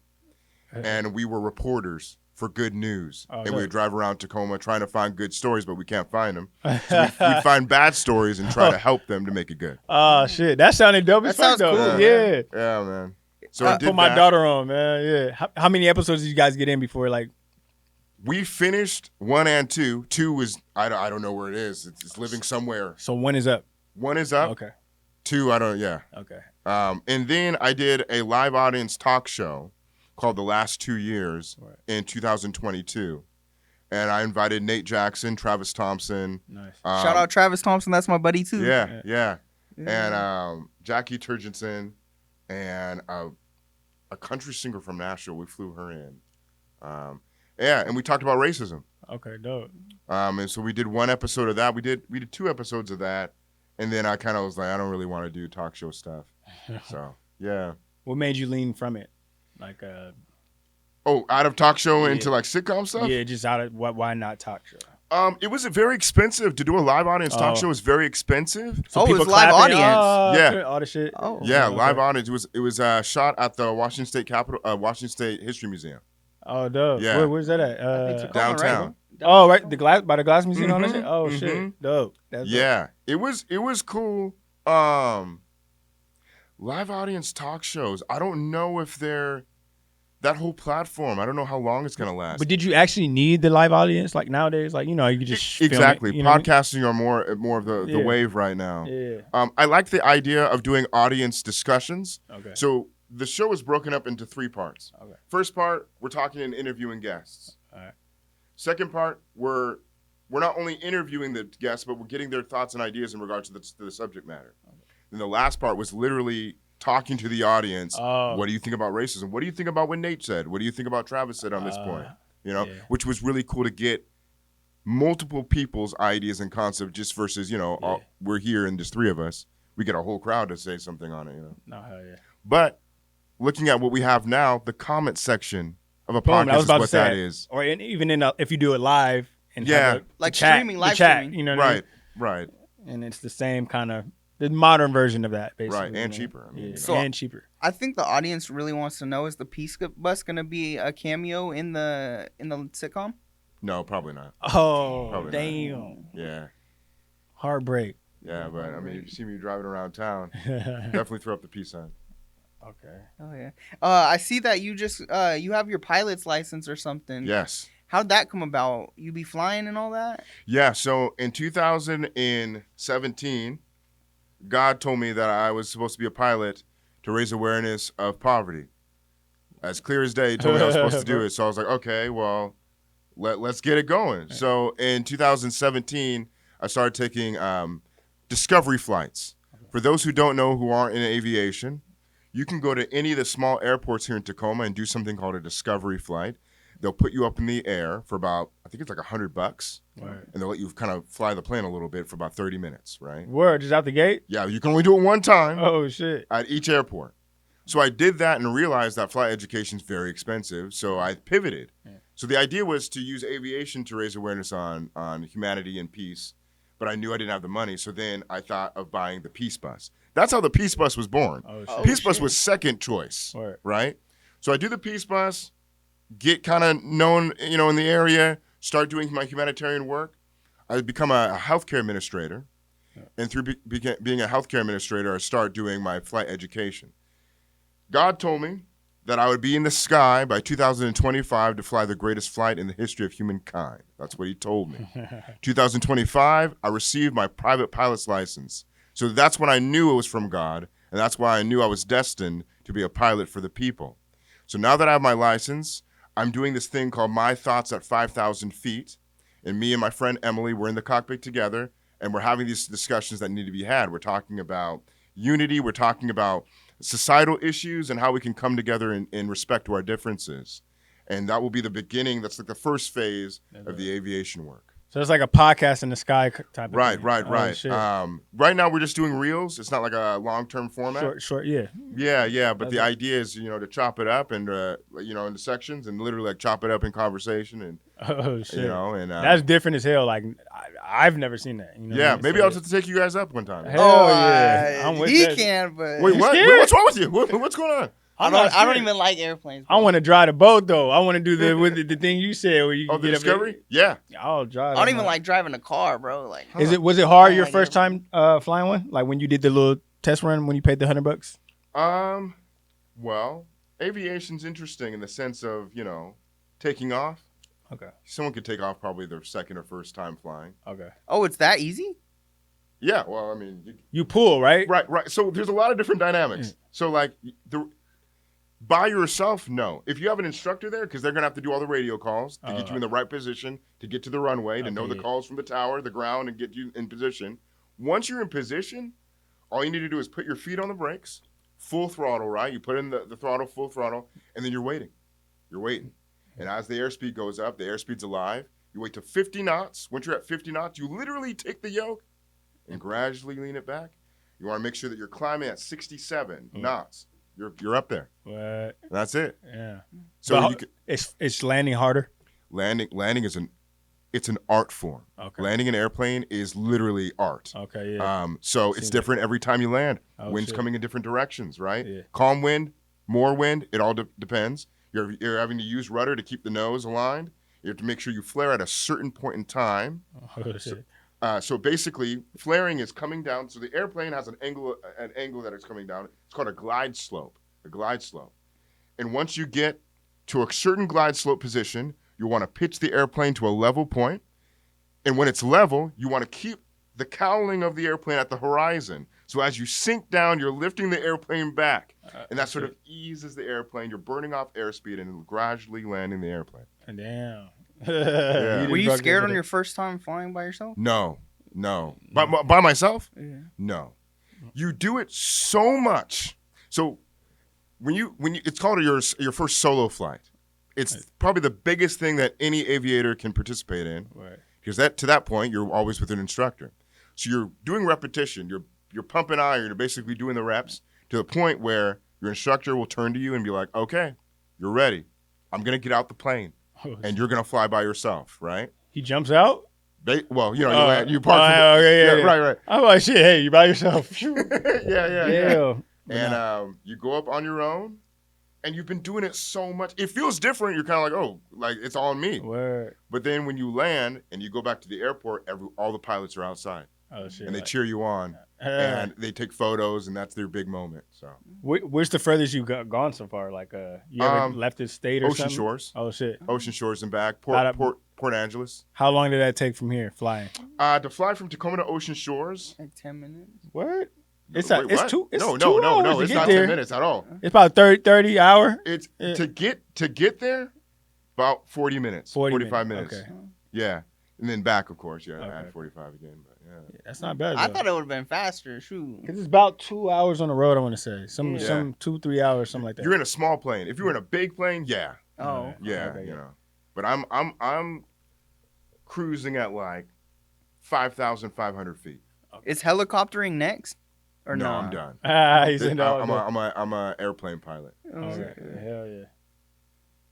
and we were reporters for good news. Oh, And we dope. would drive around Tacoma trying to find good stories, but we can't find them. So we'd find bad stories and try to help them to make it good. Oh shit, that sounded dope as That fuck sounds though. cool. Yeah. Yeah, man. So I did Put my that. daughter on, man. Yeah. How many episodes did you guys get in before? Like, We finished 1 and 2. 2 was I don't know where it is. It's living somewhere. so one is up. 1 is up. Okay. 2 I don't. Yeah. Okay. And then I did a live audience talk show called The Last 2 Years Right. in 2022. And I invited Nate Jackson, Travis Thompson. Nice. Shout out Travis Thompson. That's my buddy too. Yeah. And Jackie Turgidson and a country singer from Nashville. We flew her in. And we talked about racism. Okay, dope. And so we did 1 episode of that. We did 2 episodes of that. And then I kind of was like, I don't really want to do talk show stuff. So, yeah. What made you lean from it? Like, Oh, out of talk show Yeah. into like sitcom stuff? yeah, just out of why not talk show? It was very expensive to do a live audience talk Oh. show. Was very expensive. Oh, it was live clapping, audience. Yeah. all the shit. Oh. Yeah, okay. live audience. It was shot at the Washington State History Museum Oh, dope. Yeah. Where's that at? Tacoma, downtown. Oh, right, by the glass museum and all that Mhm, shit. Oh mhm. shit, dope. That's dope. Yeah, it was cool. Live audience talk shows. I don't know if they're that whole platform. I don't know how long it's gonna last. But did you actually need the live audience? Like nowadays, like you could just film it, Exactly. you know what Podcasting are more of the Yeah. wave right now. I mean? Yeah. I like the idea of doing audience discussions. Okay. So the show is broken up into 3 parts. Okay. First part, we're talking and interviewing guests. All right. Second part, we're we're not only interviewing the guests, but we're getting their thoughts and ideas in regards to the subject matter. And the last part was literally talking to the audience. What do you think about racism? What do you think about what Nate said? What do you think about Travis said on this point? You know, which was really cool to get multiple people's ideas and concepts just versus, you know, we're here and there's 3 of us. We get a whole crowd to say something on it, you know. No, hell yeah. But looking at what we have now, the comment section of a podcast is what that is. Or even if you do it live. And like the chat, streaming, live chat, streaming. You know what I mean? Right. And it's the same kind of the modern version of that, basically. Right, and cheaper. I mean, and cheaper. I think the audience really wants to know: is the Peace Bus going to be a cameo in the sitcom? No, probably not. Oh, probably damn. Not. Yeah. Heartbreak. Yeah, but I mean, if you see me driving around town, definitely throw up the peace sign. Okay. Oh yeah. I see that you just you have your pilot's license or something. Yes. How'd that come about? You be flying and all that? Yeah. So in 2017, God told me that I was supposed to be a pilot to raise awareness of poverty. As clear as day, he told me I was supposed to do it. So I was like, okay, well, let's get it going. So in 2017, I started taking discovery flights. For those who don't know who aren't in aviation, you can go to any of the small airports here in Tacoma and do something called a discovery flight. They'll put you up in the air for about, I think it's like $100, right. And they'll let you kind of fly the plane a little bit for about 30 minutes, right? Word, just out the gate? Yeah, you can only do it one time. Oh, shit. At each airport. So I did that and realized that flight education is very expensive, so I pivoted. Yeah. So the idea was to use aviation to raise awareness on humanity and peace, but I knew I didn't have the money, so then I thought of buying the Peace Bus. That's how the Peace Bus was born. Peace Bus was second choice, right? So I do the Peace Bus, get kind of known, you know, in the area, start doing my humanitarian work. I become a healthcare administrator, and through being a healthcare administrator, I start doing my flight education. God told me that I would be in the sky by 2025 to fly the greatest flight in the history of humankind. That's what he told me. 2025, I received my private pilot's license. So that's when I knew it was from God, and that's why I knew I was destined to be a pilot for the people. So now that I have my license, I'm doing this thing called My Thoughts at 5,000 Feet, and me and my friend Emily, we're in the cockpit together, and we're having these discussions that need to be had. We're talking about unity. We're talking about societal issues and how we can come together in respect to our differences. And that will be the beginning. That's like the first phase of the aviation work. So it's like a podcast in the sky type of thing. Right. Shit. Right now we're just doing reels. It's not like a long-term format. Short, yeah. Yeah. But the idea is, you know, to chop it up and, you know, into sections and literally like chop it up in conversation and, shit. You know, and that's different as hell. Like I've never seen that. You know yeah, maybe I'll just take you guys up one time. Hell yeah. I'm with he that. can, but Wait, what? Wait, what's wrong with you? What's going on? I don't even like airplanes. Bro. I want to drive the boat though. I want to do the thing you said where you the get Discovery. Up Yeah, I'll drive. I don't even like driving a car, bro. Like, Was it hard your like first time flying one? Like when you did the little test run when you paid the $100? Well, aviation's interesting in the sense of, you know, taking off. Okay. Someone could take off probably their second or first time flying. Okay. Oh, it's that easy? Yeah. Well, I mean, you pull, right? Right. So there's a lot of different dynamics. So like by yourself, no. If you have an instructor there, because they're gonna have to do all the radio calls to get you in the right position to get to the runway, to know the calls from the tower, the ground, and get you in position. Once you're in position, all you need to do is put your feet on the brakes, full throttle, right? You put in the throttle, full throttle, and then you're waiting. You're waiting. And as the airspeed goes up, the airspeed's alive. You wait to 50 knots. Once you're at 50 knots, you literally take the yoke and gradually lean it back. You want to make sure that you're climbing at 67 knots. You're up there. What? That's it. Yeah. So it's landing harder. Landing is an art form. Okay. Landing an airplane is literally art. Okay. Yeah. So it's different every time you land. Wind's coming in different directions, right? Yeah. Calm wind, more wind. It all depends. You're having to use rudder to keep the nose aligned. You have to make sure you flare at a certain point in time. Oh, shit. So basically, flaring is coming down. So the airplane has an angle that it's coming down. It's called a glide slope. And once you get to a certain glide slope position, you want to pitch the airplane to a level point. And when it's level, you want to keep the cowling of the airplane at the horizon. So as you sink down, you're lifting the airplane back. And that sort of eases the airplane. You're burning off airspeed and gradually landing the airplane. Damn. Yeah. Were you scared on your first time flying by yourself? No. By myself? Yeah. No. You do it so much. So when you it's called your first solo flight. It's probably the biggest thing that any aviator can participate in. Right. Because to that point, you're always with an instructor. So you're doing repetition. You're pumping iron. You're basically doing the reps to the point where your instructor will turn to you and be like, okay, you're ready. I'm going to get out the plane. And you're going to fly by yourself, right? He jumps out? You land, you park. Yeah. Right. I'm like, shit, hey, you by yourself. Yeah. And you go up on your own, and you've been doing it so much. It feels different. You're kind of like, oh, like it's all me. Word. But then when you land and you go back to the airport, all the pilots are outside. Oh, shit. And they cheer you on. And they take photos, and that's their big moment. So, where's the furthest you've gone so far? Like, you ever left the state or Ocean something? Shores. Oh, shit. Ocean Shores and back. Port Angeles. How long did that take from here, flying? To fly from Tacoma to Ocean Shores. Like 10 minutes. What? It's Wait, it's what? two. It's no. 2 hours It's to not get 10 there. minutes at all. It's about 30 hour. It's to get there, about 40 minutes. 45 minutes. Okay. Yeah. And then back, of course. Yeah, Okay. add 45 again. But yeah. That's not bad. I thought it would have been faster. Shoot. Because it's about 2 hours on the road, I want to say. Some Yeah. 2-3 hours, something like that. You're in a small plane. If you were in a big plane, yeah. Oh. Yeah, Okay, you yeah. know. But I'm cruising at like 5,500 feet. Is helicoptering next? Or no, no? I'm done. He's in all I'm a airplane pilot. Okay. Hell yeah.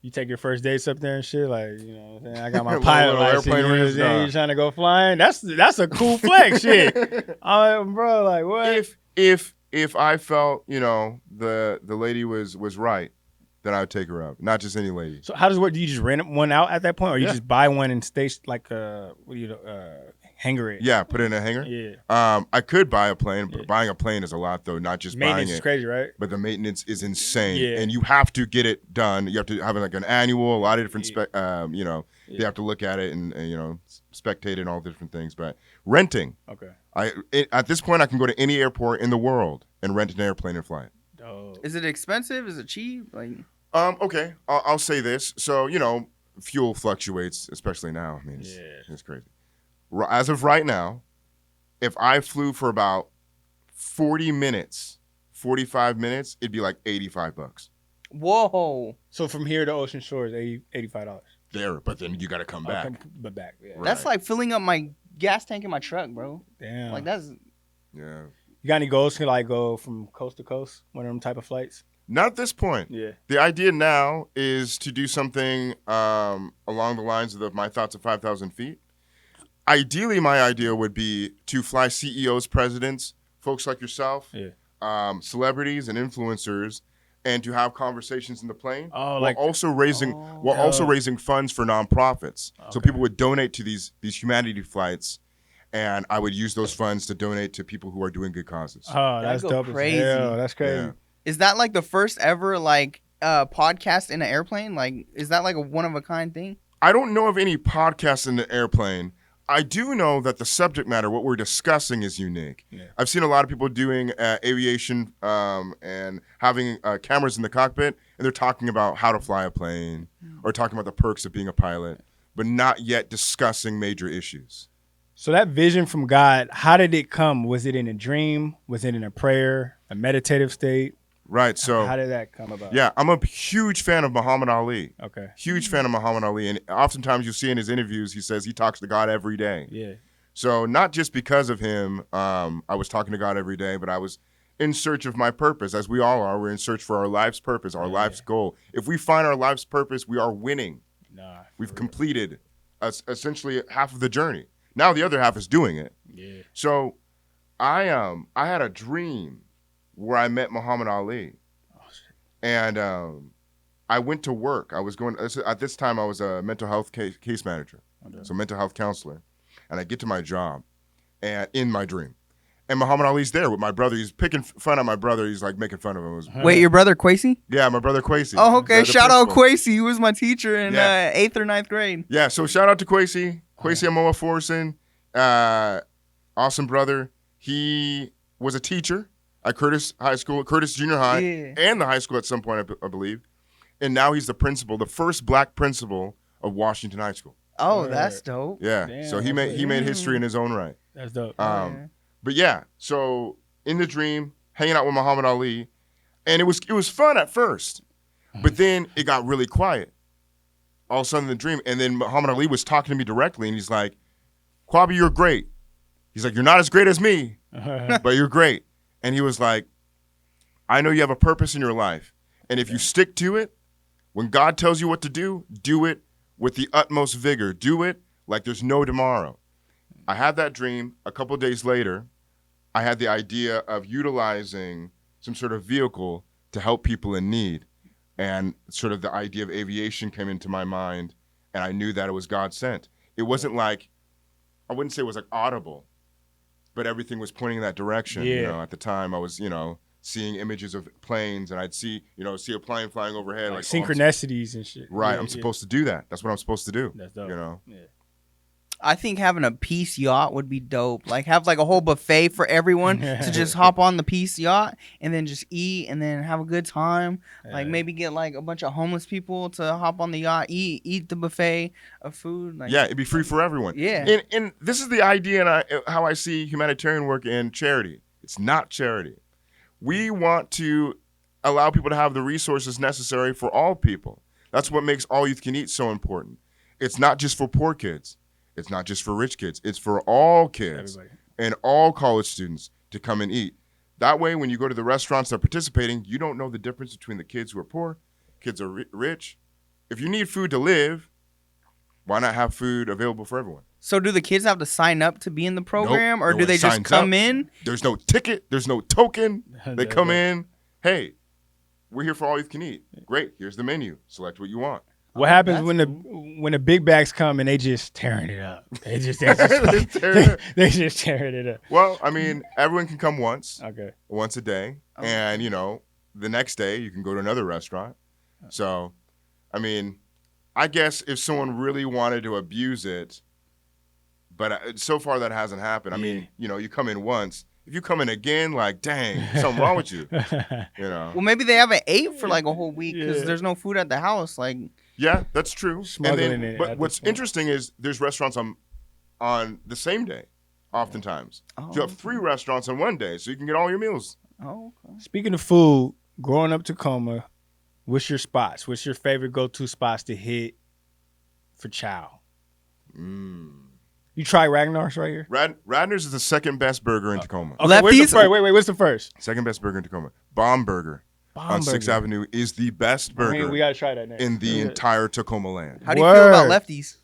You take your first dates up there and shit, like, you know what I'm saying? I got my Little pilot license, airplane you know what I'm risk, saying? nah. You trying to go flying? That's a cool flex, shit. I'm like, bro, like, what? If I felt, the lady was right, then I would take her up. Not just any lady. So how does it work? Do you just rent one out at that point, or you Yeah. just buy one and stay like hanger it? Yeah, put it in a hangar. Yeah. I could buy a plane, but Yeah. buying a plane is a lot though, not just Maintenance buying is it. crazy, right? But the maintenance is insane, Yeah. and you have to get it done. You have to have like an annual, a lot of different Yeah. They have to look at it and spectate it and all different things. But renting, Okay. at this point, I can go to any airport in the world and rent an airplane and fly it. Dope. Is it expensive? Is it cheap? Like, Okay, I'll say this. So fuel fluctuates, especially now. I mean, it's crazy. As of right now, if I flew for about 40 minutes, 45 minutes, it'd be like $85. whoa. So from here to Ocean Shores, $85. There, but then you got to come back. But back. Yeah. Right. That's like filling up my gas tank in my truck, bro. Damn. Like, that's. Yeah. You got any goals to like go from coast to coast? One of them type of flights? Not at this point. Yeah. The idea now is to do something along the lines of my thoughts of 5,000 feet. Ideally, my idea would be to fly CEOs, presidents, folks like yourself, celebrities and influencers, and to have conversations in the plane. Oh, while also raising funds for nonprofits. So people would donate to these humanity flights, and I would use those funds to donate to people who are doing good causes. Oh, that's go dope. crazy. Hell, that's crazy. Yeah. Is that like the first ever like podcast in an airplane? Like, is that like a one of a kind thing? I don't know of any podcasts in the airplane. I do know that the subject matter, what we're discussing, is unique. Yeah. I've seen a lot of people doing aviation and having cameras in the cockpit, and they're talking about how to fly a plane or talking about the perks of being a pilot, but not yet discussing major issues. So that vision from God, how did it come? Was it in a dream? Was it in a prayer, a meditative state? Right. So how did that come about? yeah, I'm a huge fan of Muhammad Ali. Okay. Huge fan of Muhammad Ali. And oftentimes you see in his interviews, he says he talks to God every day. Yeah. So not just because of him, I was talking to God every day, but I was in search of my purpose, as we all are. We're in search for our life's purpose, our life's goal. If we find our life's purpose, we are winning. We've completed essentially half of the journey. Now the other half is doing it. Yeah. So I had a dream where I met Muhammad Ali. Oh, shit. And I went to work. At this time, I was a mental health case manager, so mental health counselor. And I get to my job, and in my dream, and Muhammad Ali's there with my brother. He's picking fun at my brother. He's like making fun of him. Wait, your brother Kwasi? Yeah, my brother Kwasi. Oh, okay. The Shout out principal. Kwasi. He was my teacher in 8th or 9th grade. Yeah, so shout out to Kwasi Amoa Forson, awesome brother. He was a teacher at Curtis Junior High, and the high school at some point, I believe. And now he's the principal, the first black principal of Washington High School. Oh, Word. that's dope. Yeah, Damn, so he that's made lit. history in his own right. That's dope. Yeah. But yeah, so in the dream, hanging out with Muhammad Ali, and it was fun at first, but then it got really quiet. All of a sudden, in the dream, and then Muhammad Ali was talking to me directly, and he's like, "Kwabi, you're great." He's like, "You're not as great as me, but you're great." And he was like, "I know you have a purpose in your life, and if you stick to it, when God tells you what to do it with the utmost vigor. Do it like there's no tomorrow." I had that dream. A couple days later, I had the idea of utilizing some sort of vehicle to help people in need. And sort of the idea of aviation came into my mind, and I knew that it was God sent. It wasn't like, I wouldn't say it was like audible, but everything was pointing in that direction. Yeah. You know, at the time I was, seeing images of planes, and I'd see a plane flying overhead. Like Like, synchronicities and shit. Right, Yeah, I'm supposed to do that. That's what I'm supposed to do. That's dope. Yeah. I think having a peace yacht would be dope. Like have like a whole buffet for everyone to just hop on the peace yacht and then just eat and then have a good time. Like maybe get like a bunch of homeless people to hop on the yacht, eat the buffet of food. Like, Yeah, it'd be free for everyone. Yeah. And this is the idea and how I see humanitarian work and charity. It's not charity. We want to allow people to have the resources necessary for all people. That's what makes All Youth Can Eat so important. It's not just for poor kids. It's not just for rich kids. It's for all kids and all college students to come and eat. That way, when you go to the restaurants that are participating, you don't know the difference between the kids who are poor, kids who are rich. If you need food to live, why not have food available for everyone? So do the kids have to sign up to be in the program, Nope, or no do one they just signs come up. in? There's no ticket. There's no token. They come in. Hey, we're here for All Youth Can Eat. Great. Here's the menu. Select what you want. What happens that's when the big bags come and they just tearing it up? They just They tearing it up. Well, I mean, everyone can come once Okay. a day. And, the next day you can go to another restaurant. So, I mean, I guess if someone really wanted to abuse it, but so far that hasn't happened. I mean, you come in once. If you come in again, like, dang, something wrong with you. Well, maybe they haven't ate for like a whole week because there's no food at the house. Like, Yeah, that's true. Smuggling it But at what's this point. interesting is there's restaurants on the same day, oftentimes. oh, You have 3 restaurants on one day, so you can get all your meals. oh, okay. Speaking of food, growing up Tacoma, what's your spots? What's your favorite go-to spots to hit for chow? You try Ragnar's right here? Radner's is the second best burger in Tacoma. Okay, where's the Lefties? first? Wait, what's the first? Second best burger in Tacoma. Bomb Burger on 6th Avenue is the best burger We gotta try that next. in the entire Tacoma land. How do you feel about Word. lefties?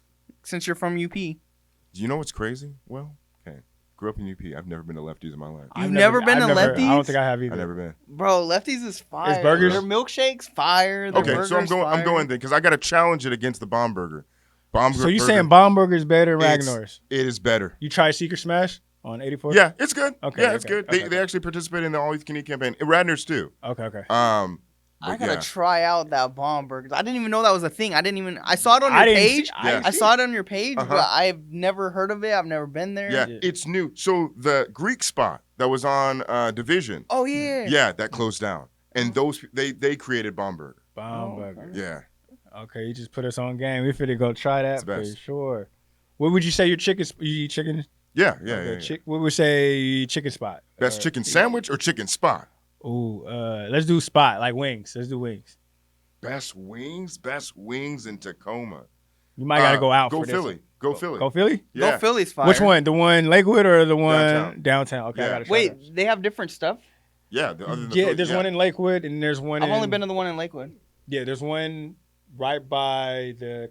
Since you're from UP, Do you know what's crazy? Well, okay. Grew up in UP. I've never been to Lefties in my life. You've never been to I Lefties? don't think I have either. I've never been. bro, lefties is fire. burgers? Their milkshakes fire. Their Okay, so I'm burgers going fire. there because I got to challenge it against the Bomb Burger. So you saying Bomb Burger is better than It's- Ragnar's? It is better. You try Secret Smash on 84? Yeah, it's good. Okay, Yeah, it's okay, good. okay, They actually participate in the All You Can Eat campaign. And Radner's too. Okay. I But gotta yeah. try out that bomb burgers. I didn't even know that was a thing. I saw it on I your didn't page. see- Yeah. I saw it on your page, Uh-huh. but I've never heard of it. I've never been there. Yeah, Yeah. it's new. So the Greek spot that was on Division, Oh yeah. yeah, that closed down. And those they created Bomb Burger. Bomb Oh, Burger. okay. Yeah. Okay, you just put us on game. We finna go try that It's the for best. sure. What would you say your chicken? You eat chicken? Yeah. Okay, what would say chicken spot? Best chicken sandwich or chicken spot? Ooh, let's do spot like wings. Let's do wings. Best wings in Tacoma. You might gotta go out. Go for this Philly. one. Go Philly. Go Philly. Yeah. Go Philly's fire. Which one? The one Lakewood or the one downtown? Okay, I Yeah. gotta try Wait, those. they have different stuff. Yeah. Other than the Yeah, Philly, there's one in Lakewood and there's one. I've only been to the one in Lakewood. Yeah, there's one right by the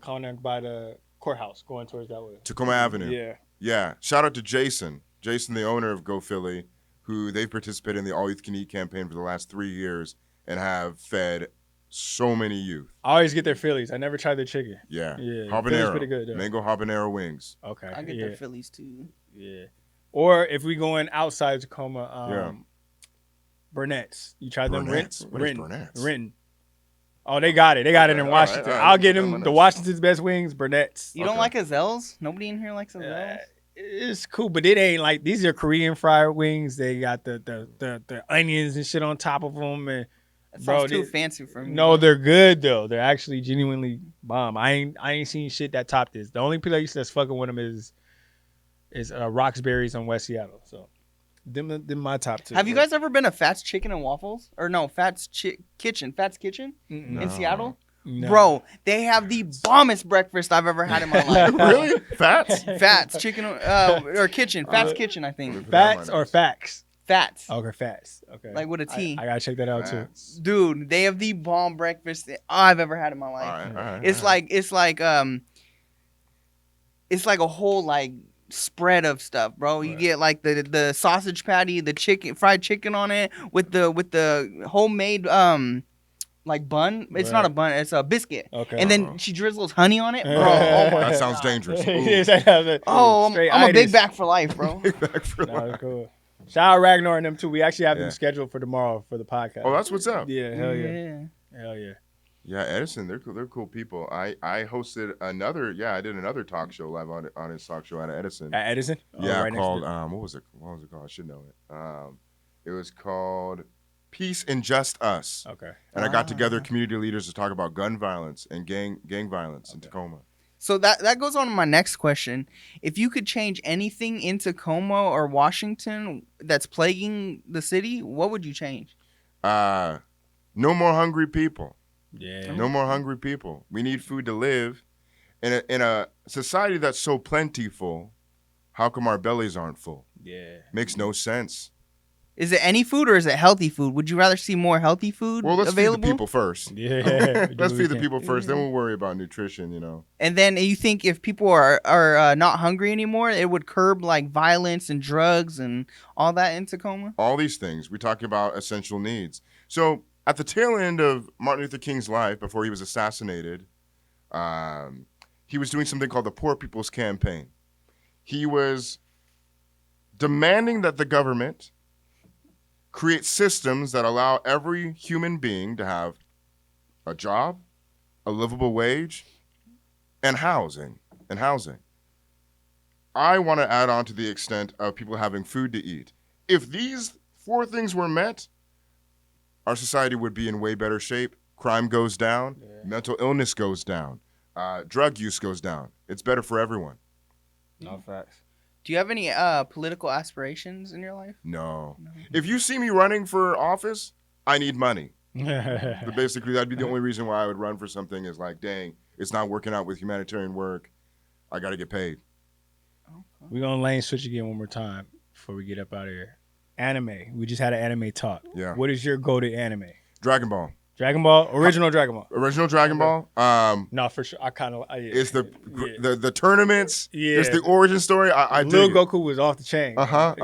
courthouse, going towards that way. Tacoma Avenue. Yeah. Yeah. Shout out to Jason. Jason, the owner of Go Philly, who they've participated in the All Youth Can Eat campaign for the last 3 years and have fed so many youth. I always get their Phillies. I never tried their chicken. Yeah. Yeah, Philly's Habanero. pretty good, though. Mango habanero wings. Okay. I get yeah. their Phillies too. Yeah. Or if we going outside Tacoma, Yeah. Burnett's. You tried them? Burnett's? What is Renton. Burnett's? Renton. Oh, they got it. They got it in Okay, Washington. all right. I'll get Put them them on the this. Washington's best wings, Burnett's. You don't Okay. like Azell's? Nobody in here likes Azell's. It's cool, but it ain't like these are Korean fried wings. They got the onions and shit on top of them, and That Bro, sounds too they- fancy for me. No, they're good though. They're actually genuinely bomb. I ain't seen shit that top this. The only place that's fucking with them is Roxbury's on West Seattle. So them my top two. Have you guys ever been to Fats Chicken and Waffles? Or no, Fats Kitchen Mm-mm. in Seattle? No. Bro, they have the bombest breakfast I've ever had in my life. Really? Fats? Fats Chicken or Kitchen. Fats Kitchen, I think. Fats or facts? Fats. Okay, fats. Okay. Like with a T. I gotta check that out too. Fats. Dude, they have the bomb breakfast that I've ever had in my All life. right. It's like a whole like spread of stuff, bro. You Right. get like the sausage patty, the chicken, fried chicken on it with the homemade like bun. It's not a Right. bun, it's a biscuit. Okay. And then she drizzles honey on it, bro. Oh my That sounds God. dangerous. Oh, Straight I'm a big itis. back for life, bro. Back for No, life. that's cool. Shout out Ragnar and them too. We actually have Yeah. them scheduled for tomorrow for the podcast. Oh, that's what's up. Yeah, hell yeah. Hell yeah. Yeah, Edison, they're cool people. I hosted I did another talk show live on his talk show out of Edison. At Edison? Oh, Yeah, right next called to- what was it called? I should know it. It was called Peace and Just Us. Okay. And I got together community leaders to talk about gun violence and gang violence in Tacoma. So that goes on to my next question. If you could change anything in Tacoma or Washington that's plaguing the city, what would you change? No more hungry people. Yeah. No more hungry people. We need food to live. In a society that's so plentiful, how come our bellies aren't full? Yeah. Makes no sense. Is it any food or is it healthy food? Would you rather see more healthy food Well, let's available? feed the people first. Yeah. Let's feed the people first. Then we'll worry about nutrition, you know. And then you think if people are not hungry anymore, it would curb like violence and drugs and all that in Tacoma? All these things. We're talking about essential needs. So at the tail end of Martin Luther King's life, before he was assassinated, he was doing something called the Poor People's Campaign. He was demanding that the government create systems that allow every human being to have a job, a livable wage, and housing. I want to add on to the extent of people having food to eat. If these 4 things were met, our society would be in way better shape. Crime goes down, mental illness goes down, drug use goes down. It's better for everyone. No facts. Do you have any political aspirations in your life? No. If you see me running for office, I need money. But basically, that'd be the only reason why I would run for something is like, dang, it's not working out with humanitarian work. I got to get paid. We're going to lane switch again one more time before we get up out of here. Anime. We just had an anime talk. Yeah. What is your go-to anime? Dragon Ball. Dragon Ball? Original Dragon Ball? Original Dragon Ball. No, for sure. I kind of... Yeah. It's the Yeah. tournaments. Yeah. There's the origin story. I Lil dig it. Goku was off the chain. Shout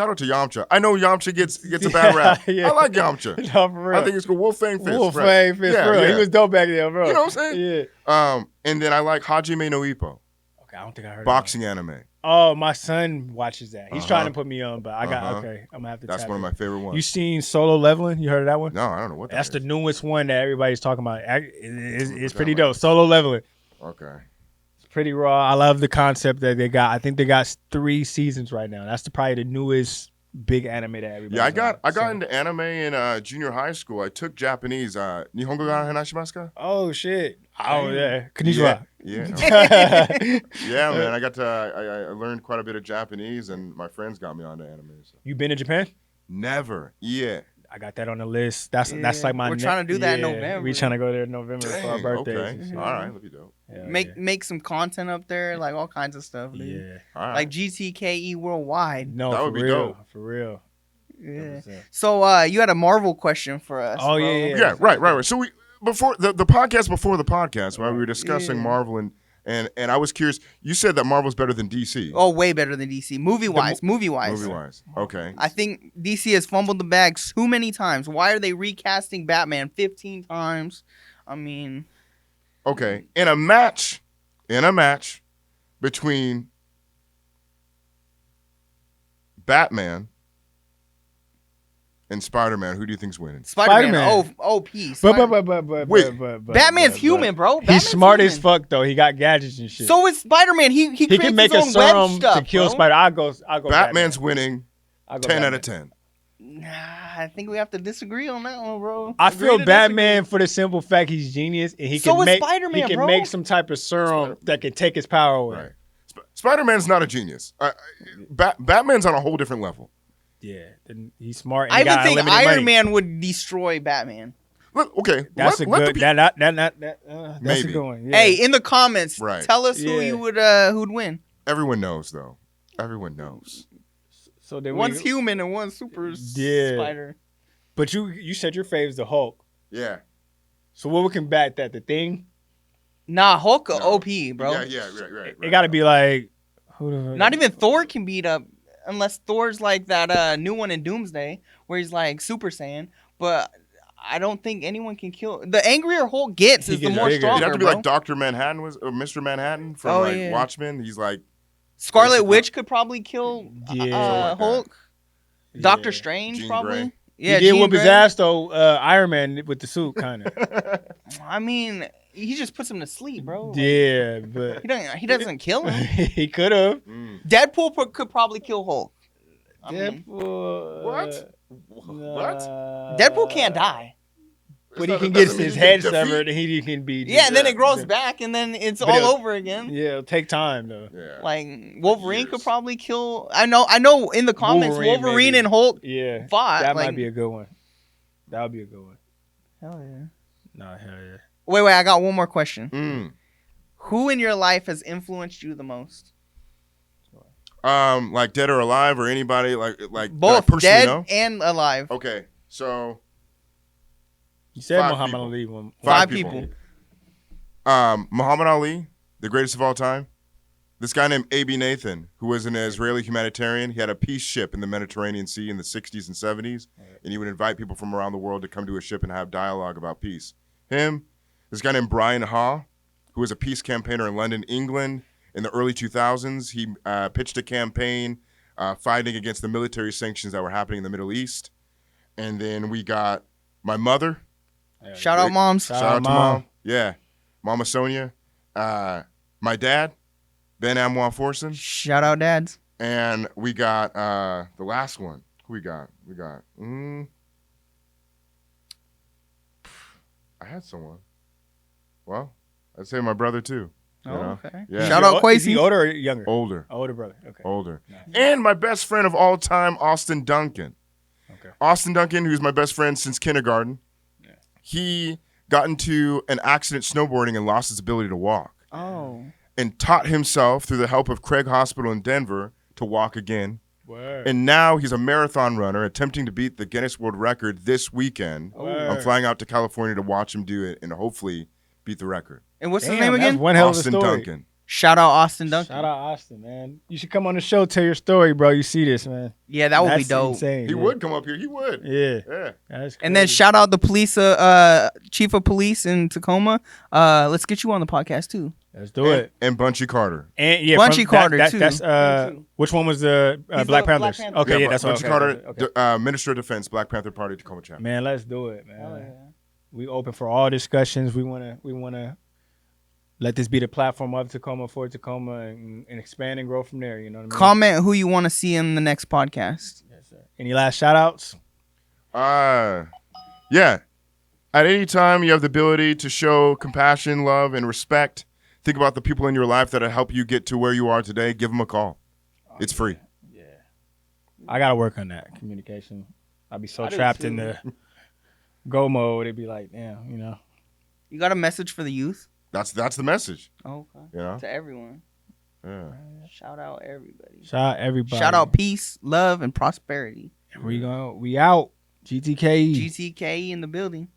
out to Yamcha. I know Yamcha gets a bad rap. Yeah. I like Yamcha. No, for real. I think it's cool. Wolfang Fist. Wolf right. Fang Fist, Yeah, bro. yeah. He was dope back then, bro. You know what I'm saying? Yeah. And then I like Hajime no Ippo, Okay, I don't think I heard boxing anime. of that. Oh, my son watches that. He's Uh-huh. trying to put me on, but I got Uh-huh. okay. I'm gonna have to. That's tap one of in. my favorite ones. You seen Solo Leveling? You heard of that one? No, I don't know what That's the is. newest one that everybody's talking about. It's What's pretty that dope. Solo Leveling. Okay. It's pretty raw. I love the concept that they got. I think they got 3 seasons right now. That's probably the newest big anime that everybody. Yeah, I got into anime in junior high school. I took Japanese. Nihongo ga hanashimasu ka? Oh shit. Oh yeah. Konnichiwa. Yeah. Yeah. Yeah, man. I got to. I learned quite a bit of Japanese, and my friends got me onto anime. So. You been to Japan? Never. Yeah. I got that on the list. That's like my. We're trying to do that in November. We trying to go there in November for our Dang, birthdays. okay. All right. That'd be dope. Hell Make some content up there, like all kinds of stuff, dude. Yeah. All right. Like GTKE worldwide. No, That for would be real. dope. For real. Yeah. 100%. So you had a Marvel question for us. Oh, bro. yeah. Yeah, right. So we before the podcast before the podcast, right? We were discussing Yeah. Marvel and I was curious. You said that Marvel's better than DC. Oh, way better than DC. Movie wise. Movie wise. Okay. I think DC has fumbled the bag too many times. Why are they recasting Batman 15 times? I mean, Okay. In a match between Batman and Spider-Man, who do you think's winning? Spider-Man. Spider-Man. OP. But Wait. Batman's human, bro. He's Batman's smart as human. fuck though. He got gadgets and shit. So is Spider-Man. He he creates can make his a own web serum stuff, to kill bro. Spider. I'll go. Batman's winning I'll go 10 Batman. out of 10. Nah, I think we have to disagree on that one, bro. I Agree feel to Batman for the simple fact he's genius and he So can is make Spider-Man, he can bro. make some type of serum that can take his power away. Right. Spider-Man's not a genius. Batman's on a whole different level. Yeah, then he's smart. And I he even got think unlimited Iron money. Man would destroy Batman. Look, okay, That's let a the good. pe- That's Maybe. a good one. Yeah. Hey, in the comments, Right. tell us who Yeah. you would who'd win. Everyone knows, though. Everyone knows. So then One's human and one's super Yeah. spider. But you said your favorite's the Hulk. Yeah. So what we can bat that? The Thing? Nah, Hulk No. OP, bro. Yeah, right. It got to be like who the Not even Thor can beat up unless Thor's like that new one in Doomsday where he's like Super Saiyan. But I don't think anyone can kill. The angrier Hulk gets He is the gets more bigger. It'd stronger, have to be bro. like Dr. Manhattan or Mr. Manhattan from yeah. Watchmen. He's like, Scarlet basically- Witch could probably kill Yeah. Something like Hulk. Yeah. Doctor Strange Jean probably. Grey. Yeah, he did Jean whoop his Grey. ass though. Iron Man with the suit, kind of. I mean, he just puts him to sleep, bro. Like, Yeah, but he doesn't kill him. he could have. Deadpool could probably kill Hulk. I mean, Deadpool. What? What? Deadpool can't die. But he It's can not- get doesn't mean his he head can defeat- severed and he can be. Yeah, and then Yeah. it grows back, and then it's But all it'll- over again. Yeah, it'll take time though. Yeah. Like Wolverine could Years. probably kill. I know. In the comments, Wolverine maybe. and Hulk Yeah, fought. that like, might be a good one. That would be a good one. hell yeah. Nah, hell yeah. Wait. I got one more question. Mm. Who in your life has influenced you the most? Like dead or alive or anybody like that I Both personally dead know? and alive. Okay, so You said 5 Muhammad people. Ali one. 5 people. people. Muhammad Ali, the greatest of all time. This guy named A.B. Nathan, who was an Israeli humanitarian, he had a peace ship in the Mediterranean Sea in the 60s and 70s, and he would invite people from around the world to come to his ship and have dialogue about peace. Him, this guy named Brian Ha, who was a peace campaigner in London, England in the early 2000s. He pitched a campaign fighting against the military sanctions that were happening in the Middle East. And then we got my mother. Shout out, moms. Shout Shout out out to Mom. Mom. Yeah. Mama Sonia. My dad, Ben Amwa Forson. Shout out, dads. And we got the last one. Who we got? I had someone. Well, I'd say my brother too. You know? Okay. Yeah. Shout out, Is he Quasi. older or younger? Older. Older brother. Okay. Older. Nice. And my best friend of all time, Austin Duncan. Okay. Austin Duncan, who's my best friend since kindergarten. Yeah. He got into an accident snowboarding and lost his ability to walk. Oh. And taught himself through the help of Craig Hospital in Denver to walk again. Word. And now he's a marathon runner attempting to beat the Guinness World Record this weekend. Word. I'm flying out to California to watch him do it and hopefully beat the record. And what's his Damn, name that's again? one hell of a Austin story. Duncan. Shout out Austin Duncan. Shout out Austin, man. You should come on the show, tell your story, bro. You see this, man. Yeah, that would be That's dope. Insane, He yeah. would come up here. He would. Yeah. Yeah. That's And then crazy. shout out the police, chief of police in Tacoma. Let's get you on the podcast too. Let's do it. And Bunchy Carter. And yeah, Bunchy Carter, too. That's Me too. which one was the He's Black the Panthers? Black Panther. Okay, yeah, Bu- that's what. Bunchy Okay, Carter, okay. Minister of Defense, Black Panther Party, Tacoma chapter. Man, let's do it, man. We open for all discussions. We wanna let this be the platform of Tacoma for Tacoma and expand and grow from there. You know what I mean? Comment who you want to see in the next podcast. Yes, sir. Any last shout outs? Yeah. At any time you have the ability to show compassion, love, and respect, think about the people in your life that help you get to where you are today. Give them a call. It's free. Yeah. I gotta work on that communication. I'd be so I do trapped too. in the go mode. It'd be like, damn, you know. You got a message for the youth? That's the message. Oh, okay. You know? To everyone. Yeah. Shout out everybody. Shout out everybody. Shout out peace, love, and prosperity. We out. GTKE. GTKE in the building.